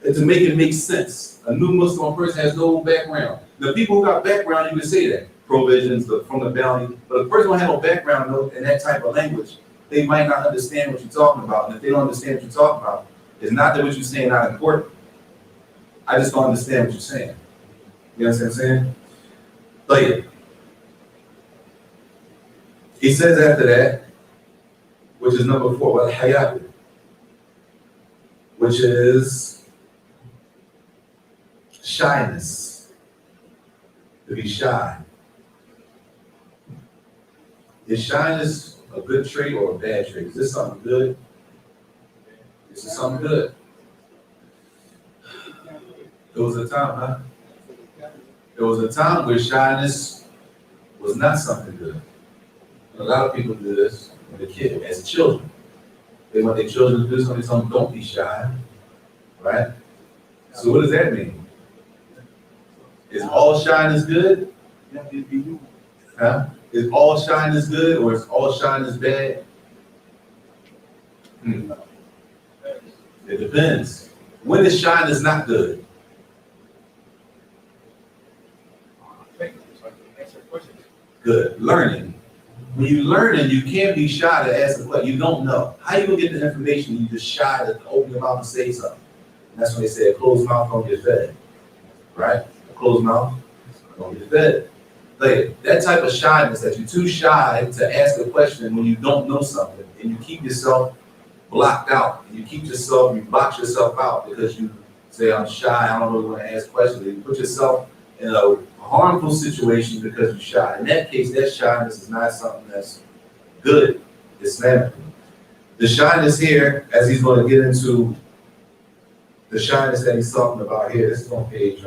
And to make it make sense. A new Muslim person has no background. The people who got background, you can say that, provisions from the bounty, but if a person don't have no background in that type of language, they might not understand what you're talking about. And if they don't understand what you're talking about, it's not that what you're saying not important. I just don't understand what you're saying. You know what I'm saying? But he says after that, which is number 4, what hayat, which is shyness. To be shy. Is shyness a good trait or a bad trait? Is this something good? Is this something good? There was a time, huh? There was a time where shyness was not something good. And a lot of people do this when they're kids, as children. They want their children to do something, tell them don't be shy, right? So what does that mean? Is all shyness good? Huh? Is all shyness good or is all shyness bad? It depends. When is shyness not good? Good. Learning. When you learning, you can't be shy to ask a question. You don't know. How you gonna get the information? You just shy to open your mouth and say something. And that's when they say a closed mouth don't get fed. Right? A closed mouth don't get fed. Like that type of shyness that you're too shy to ask a question when you don't know something and you keep yourself blocked out. And you box yourself out because you say, I'm shy, I don't really want to ask questions. You put yourself in a harmful situation because you're shy. In that case, that shyness is not something that's good Islamically. The shyness here, as he's going to get into the shyness that he's talking about here, this is on page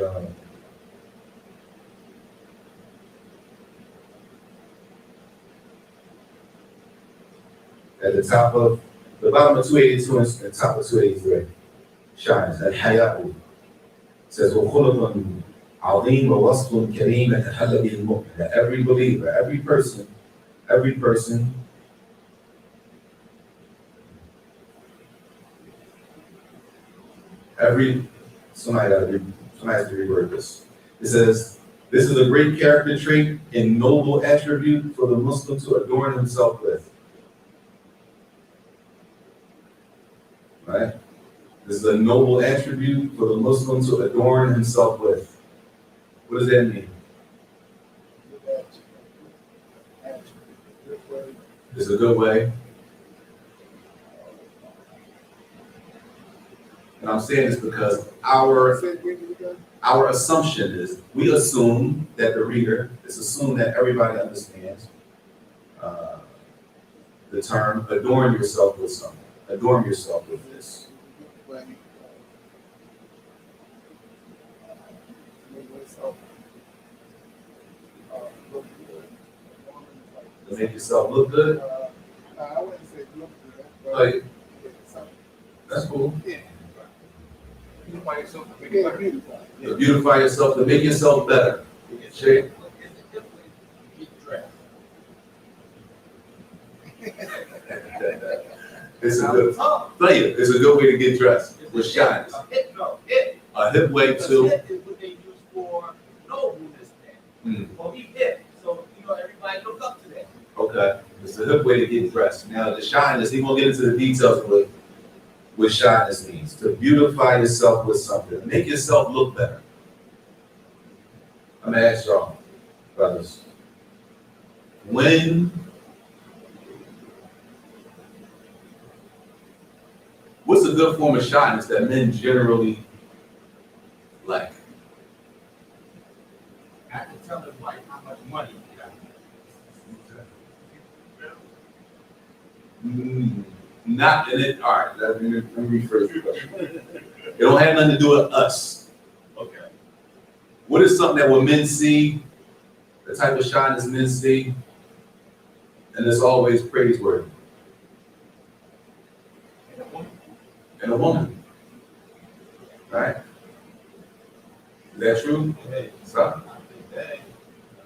at the top of the bottom of 282 and the top of 283. Shyness. الحياء says وخلق عظيم ووصف كريم يتحلى به المؤمن. That every believer, every person, somebody has to reword this. It says, this is a great character trait and noble attribute for the Muslim to adorn himself with. Right? This is a noble attribute for the Muslim to adorn himself with. What does that mean? It's a good way. And I'm saying this because our assumption is, we assume that the reader, it's assumed that everybody understands the term adorn yourself with something. Adorn yourself with this. To make yourself look good? I wouldn't say look good. Like, that's cool. Yeah. Beautify yourself. Yeah, beautiful. To beautify yourself, to make yourself better. Shake. It's a good play it. It's a good way to get dressed with shyness. A hip way to. Hip is what they use for nobleness then. Well, he hip, so everybody look up to that. Okay. It's a hip way to get dressed. Now the shyness, he won't get into the details of what shyness means. To beautify yourself with something. Make yourself look better. I'm gonna ask y'all, brothers. What's a good form of shyness that men generally like? I have to tell his wife how much money he got. Not in it. All right, let me rephrase the question. It don't have nothing to do with us. Okay. What is something that when men see, the type of shyness men see, and it's always praiseworthy? And a woman. Right? Is that true? So,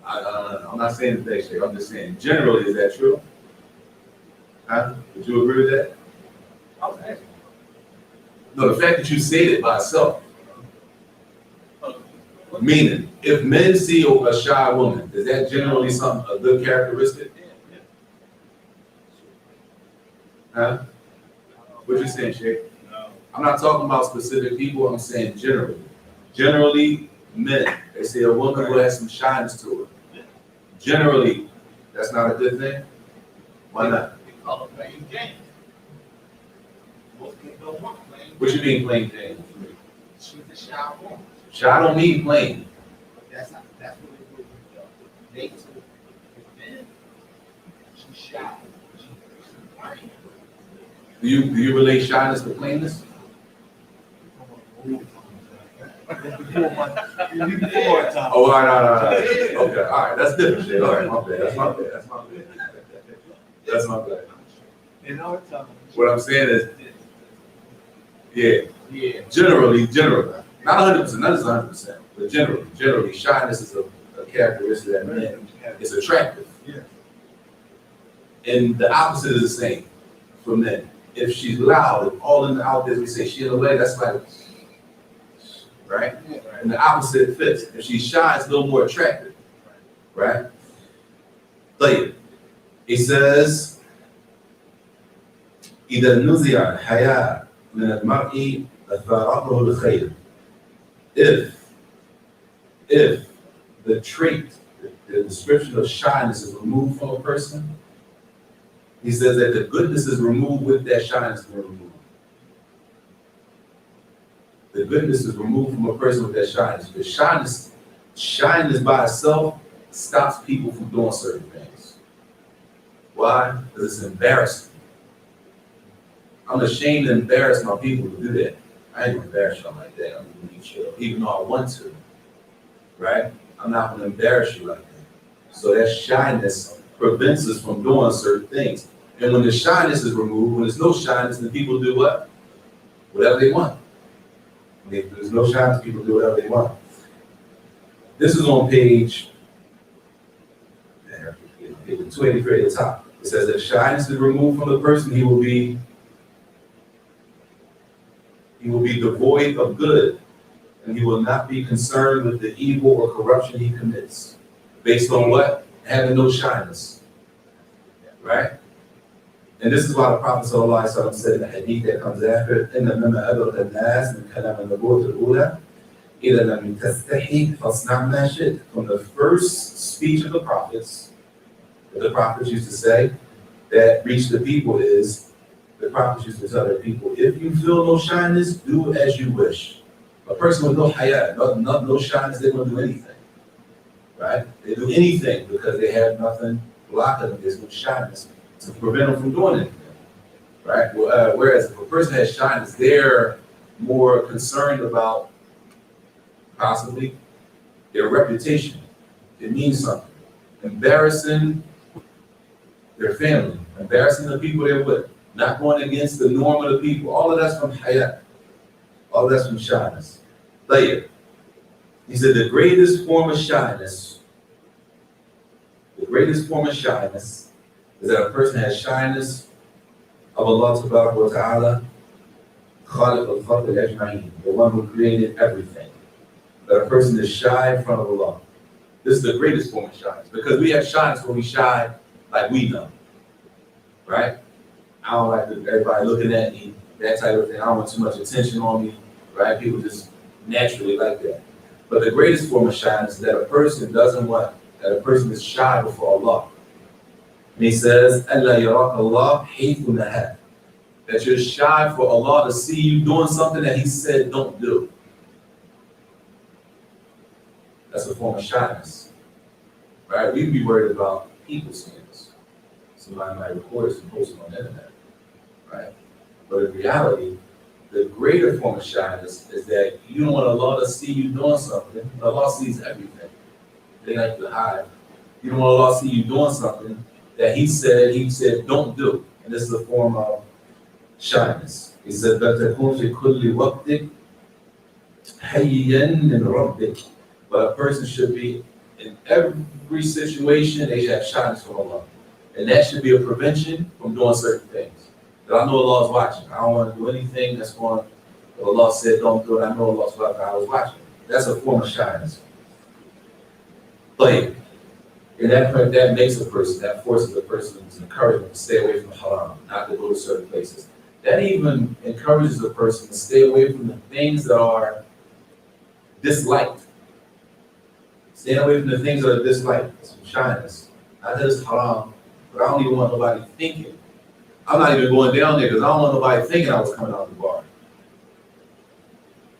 I'm not saying that, Shay. I'm just saying, generally, is that true? Huh? Would you agree with that? I was asking. No, the fact that you said it by itself. Meaning, if men see a shy woman, is that generally a good characteristic? Huh? What you saying, Shay? I'm not talking about specific people, I'm saying generally. Generally, men, they say a woman who has some shyness to her. Generally, that's not a good thing? Why not? They call it playing games. Most people don't want playing. What you mean playing games? She's a shy woman. Shy don't mean playing. That's what it would be. Nature. Men, she's shy. She's playing. Do you relate shyness to plainness? Oh, all right. Okay, all right, that's different shit. All right, my bad. That's my bad. In our time. What I'm saying is, yeah, generally, not 100%, not just 100%, but generally, shyness is a characteristic that men is attractive. Yeah. And the opposite is the same for men. If she's loud, if all in the out there, we say she in the way, that's like, right? And the opposite fits. If she's shy, it's a little more attractive, right? Later, he says, إذا نزع الحياء من المرء أثاره الخير. If the trait, the description of shyness is removed from a person, he says that the goodness is removed with that shyness being removed. The goodness is removed from a person with that shyness. Because shyness by itself stops people from doing certain things. Why? Because it's embarrassing. I'm ashamed to embarrass my people to do that. I ain't gonna embarrass you like that. I'm gonna be chill, even though I want to. Right? I'm not gonna embarrass you like that. So that shyness prevents us from doing certain things. And when the shyness is removed, when there's no shyness, then people do what? Whatever they want. When there's no shyness, people do whatever they want. This is on page 283 at the top. It says that shyness is removed from the person, he will be devoid of good, and he will not be concerned with the evil or corruption he commits. Based on what? Having no shyness. Right? And this is why the Prophet ﷺ said in the hadith that comes after, إِنَّ مِمَّا أَدْرَكَ النَّاسِ مِنْ كَلَامِ النُّبُوَّةِ الْأُولَى إِذَا لَمْ تَسْتَحِي فَاصْنَعْ مَا شِئْتَ. From the first speech of the prophets, that the prophets used to say, that reached the people is, the prophets used to tell their people, if you feel no shyness, do as you wish. A person with no hayat, no shyness, they won't do anything. Right? They do anything because they have nothing blocking them. There's no shyness to prevent them from doing anything. Right? Whereas if a person has shyness, they're more concerned about possibly their reputation. It means something. Embarrassing their family, embarrassing the people they're with, not going against the norm of the people. All of that's from hayat. All of that's from shyness. Later, he said the greatest form of shyness is that a person has shyness of Allah Tabaraka wa Ta'ala, Khaliq al-Khalq al-Ajma'in, the one who created everything. That a person is shy in front of Allah. This is the greatest form of shyness, because we have shyness when we shy like we know. Right? I don't like everybody looking at me, that type of thing. I don't want too much attention on me. Right? People just naturally like that. But the greatest form of shyness is that a person doesn't want, that a person is shy before Allah. And he says, أَلَّا يَرَاكَ اللَّهُ حَيْثُ نَهَاكَ. That you're shy for Allah to see you doing something that He said don't do. That's a form of shyness. Right? We'd be worried about people seeing us. Somebody might record us and post it on the internet. Right? But in reality, the greater form of shyness is that you don't want Allah to see you doing something. Allah sees everything. They like to hide. You don't want Allah to see you doing something that He said don't do. And this is a form of shyness. He said, بَتَكُونْ فِي كُلِّ وَقْتِكَ حَيًّا مِنْ رَبِّكَ. But a person should be, in every situation, they should have shyness from Allah. And that should be a prevention from doing certain things. That I know Allah is watching. I don't want to do anything that's going, Allah said don't do it. I know Allah is watching. That's a form of shyness. But and that makes a person, that forces a person to encourage them to stay away from haram, not to go to certain places. That even encourages a person to stay away from the things that are disliked. Stay away from the things that are disliked. That's some shyness. Not that it's haram, but I don't even want nobody thinking. I'm not even going down there because I don't want nobody thinking I was coming out of the bar.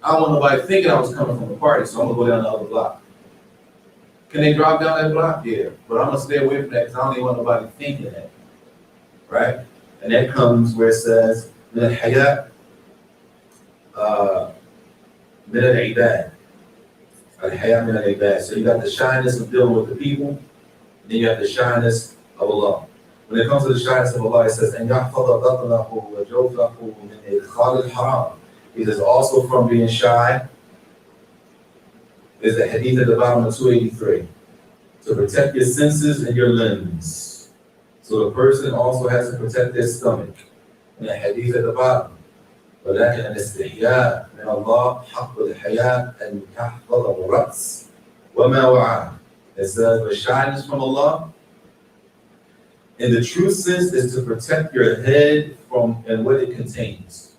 I don't want nobody thinking I was coming from the party, so I'm going to go down the other block. Can they drive down that block? Yeah. But I'm going to stay away from that because I don't even want nobody thinking that. Right? And that comes where it says, مِنَ الْحَيَاءِ مِنَ الْعِبَادِ. Al-Hayat min al-Ibad. So you got the shyness of dealing with the people, then you have the shyness of Allah. When it comes to the shyness of Allah, it says, أَنْ يَحْفَظَ بَطْنَهُ وَجَوْفَهُ مِنْ إِدْخَالِ الْحَرَامِ. He says also from being shy is the hadith at the bottom of 283. To protect your senses and your limbs. So the person also has to protect their stomach. And the hadith at the bottom. ولكن الاستحياء من الله حق الحياء أن تحفظ الرأس وما وعاه. It says the shyness from Allah in the true sense is to protect your head from and what it contains.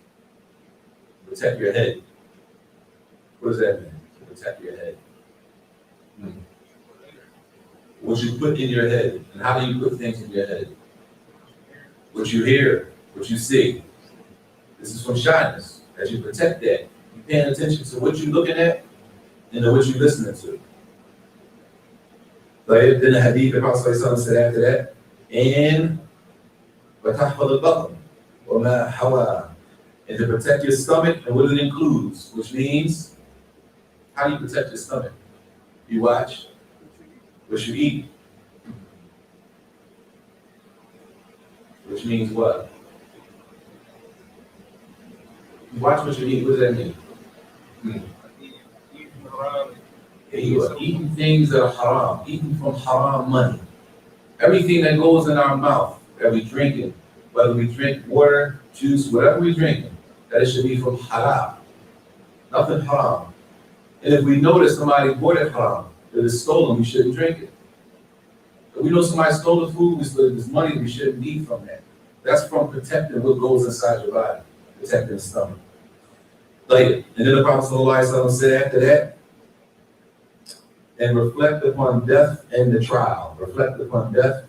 Protect your head. What does that mean? To protect your head. What you put in your head. And how do you put things in your head? What you hear, what you see. This is from shyness, as you protect that. You're paying attention to what you're looking at and to what you're listening to. Then the hadith, the Prophet said after that, and وَتَحْفَظُ الْبَطْنِ وَمَا حَوَى. And to protect your stomach and what it includes, which means, how do you protect your stomach? You watch what you eat. which means what? Watch what you eat. What does that mean? Eating around. You are eating things that are haram, eating from haram money. Everything that goes in our mouth that we drinking, whether we drink water, juice, whatever we're drinking, that it should be from halal. Nothing haram. And if we know that somebody bought it haram, that it's stolen, we shouldn't drink it. If we know somebody stole the food, we stole this money, we shouldn't eat from that. That's from protecting what goes inside your body, protecting the stomach. Like, and then the Prophet ﷺ said after that, and reflect upon death and the trial. Reflect upon death.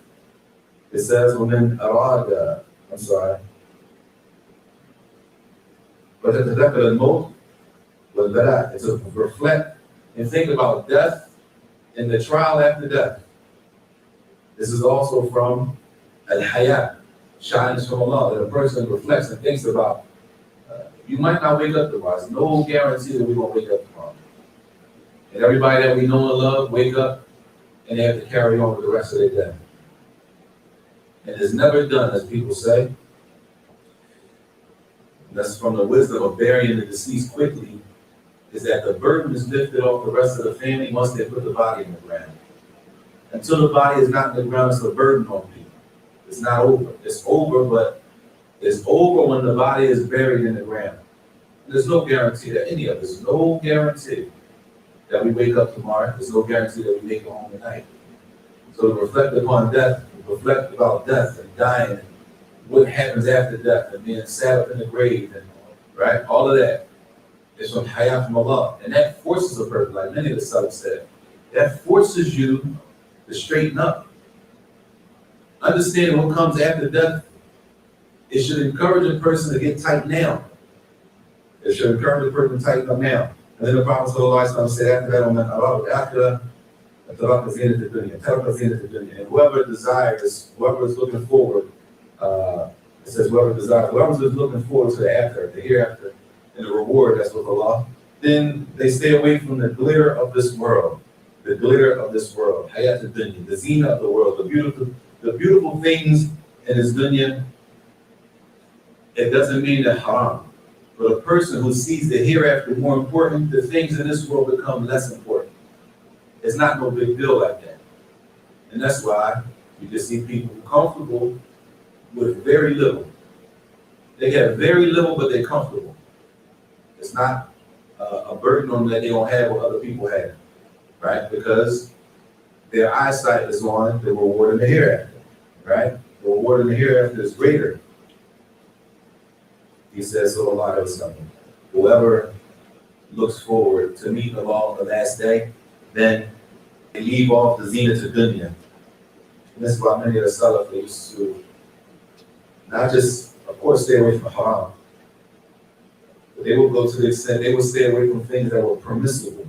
It says, وَمِنْ أَرَادَ I'm sorry. وَتَتَذَكَّرَ الْمَوْتِ وَالْبَلَاءِ. It's to reflect and think about death and the trial after death. This is also from Al-Hayat, shyness from Allah, that a person reflects and thinks about. You might not wake up tomorrow. There's no guarantee that we're going to wake up tomorrow. And everybody that we know and love wake up and they have to carry on with the rest of their day. And it's never done, as people say. And that's from the wisdom of burying the deceased quickly, is that the burden is lifted off the rest of the family once they put the body in the ground. Until the body is not in the ground, it's a burden on people. It's not over. It's over, but it's over when the body is buried in the ground. And there's no guarantee that any of us, no guarantee that we wake up tomorrow. There's no guarantee that we make it home tonight. So to reflect upon death, reflect about death and dying, and what happens after death, and being sat up in the grave, and right, all of that is from hayat from Allah, and that forces a person, like many of the Salaf said, that forces you to straighten up. Understanding what comes after death, it should encourage a person to get tight now. It should encourage a person to tighten up now. And then the Prophet ﷺ said after that, and whoever desires, whoever is looking forward, it says whoever desires, whoever is looking forward to the after, the hereafter, and the reward that's with Allah, then they stay away from the glitter of this world, the glitter of this world, hayat ad-dunya, the zina of the world, the beautiful things in this dunya. It doesn't mean that haram. But a person who sees the hereafter more important, the things in this world become less important. It's not no big deal like that. And that's why you just see people comfortable with very little. They have very little, but they're comfortable. It's not a burden on them that they don't have what other people have, right? Because their eyesight is on the reward in the hereafter, right? The reward in the hereafter is greater. He says, sallallahu alaihi wasallam, whoever looks forward to meeting Allah on the last day, then they leave off the zina to dunya. And this is why many of the Salaf, they used to not just, of course, stay away from haram, but they will go to the extent, they will stay away from things that were permissible.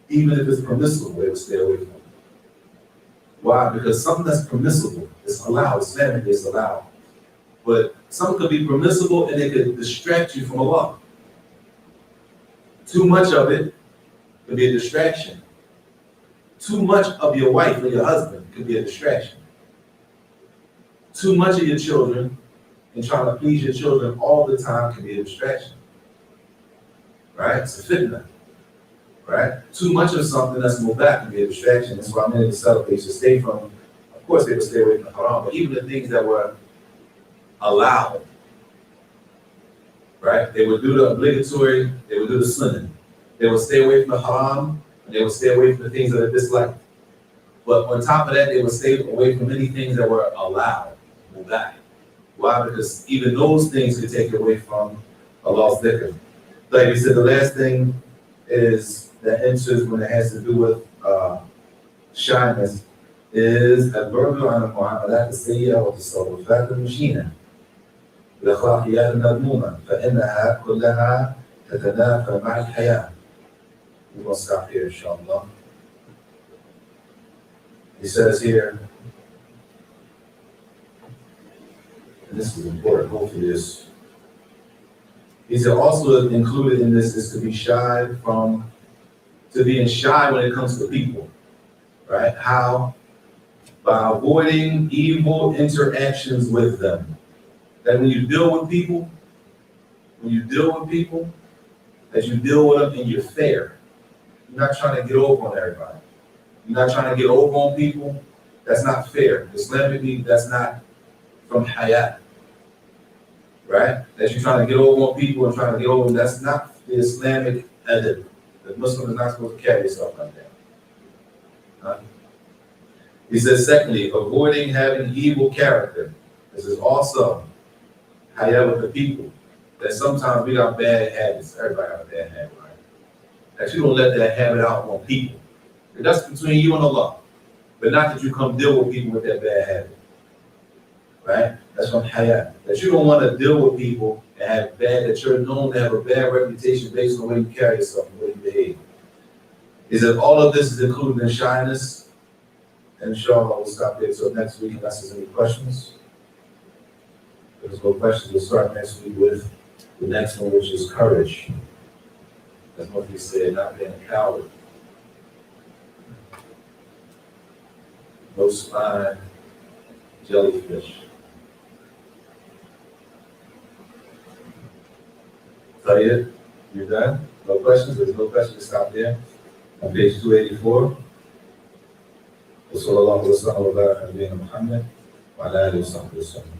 Even if it's permissible, they will stay away from it. Why? Because something that's permissible is allowed, Islamically is allowed. But some could be permissible and it could distract you from Allah. Too much of it could be a distraction. Too much of your wife or your husband could be a distraction. Too much of your children and trying to please your children all the time can be a distraction. Right? It's a fitna. Right? Too much of something that's moved back can be a distraction. That's why many of the celebrations stay from, of course they would stay away from the haram, but even the things that were allowed, right? They would do the obligatory, they would do the sunnah. They would stay away from the haram, and they would stay away from the things that are disliked. But on top of that, they would stay away from many things that were allowed, mubah. Why? Because even those things could take you away from Allah's dhikr. Like we said, the last thing is that enters when it has to do with shyness is البعد عن المعاملات السيئة والتصرفات المشينة الأخلاقيات المذمومة فإنها كلها تتنافى مع الحياة. We will stop here, inshallah. He says here, and this is important, hopefully this. He said also included in this is to be shy to being shy when it comes to people, right? How by avoiding evil interactions with them. That when you deal with people, that you deal with them and you're fair. You're not trying to get over on everybody. You're not trying to get over on people. That's not fair. Islamically, that's not from hayat. Right? That you're trying to get over on people and trying to get over them. That's not the Islamic adab. The Muslim is not supposed to carry himself like that. Huh? He says, secondly, avoiding having evil character. This is also hayat with the people. That sometimes we got bad habits. Everybody got a bad habit, right? That you don't let that habit out on people. That's between you and Allah. But not that you come deal with people with that bad habit. Right? That's from hayat. That you don't want to deal with people and have bad, that you're known to have a bad reputation based on the way you carry yourself and the way you behave. Is that all of this is included in shyness? And inshallah, we'll stop there. So next week, unless there's any questions. If there's no questions, we'll start next week with the next one, which is courage. That's what he said, not being a coward. No spine, jellyfish. Saajid, you're done? No questions? There's no questions. Stop there. On page 284. وصلى الله وسلم وبارك على نبينا محمد وعلى اله وصحبه وسلم.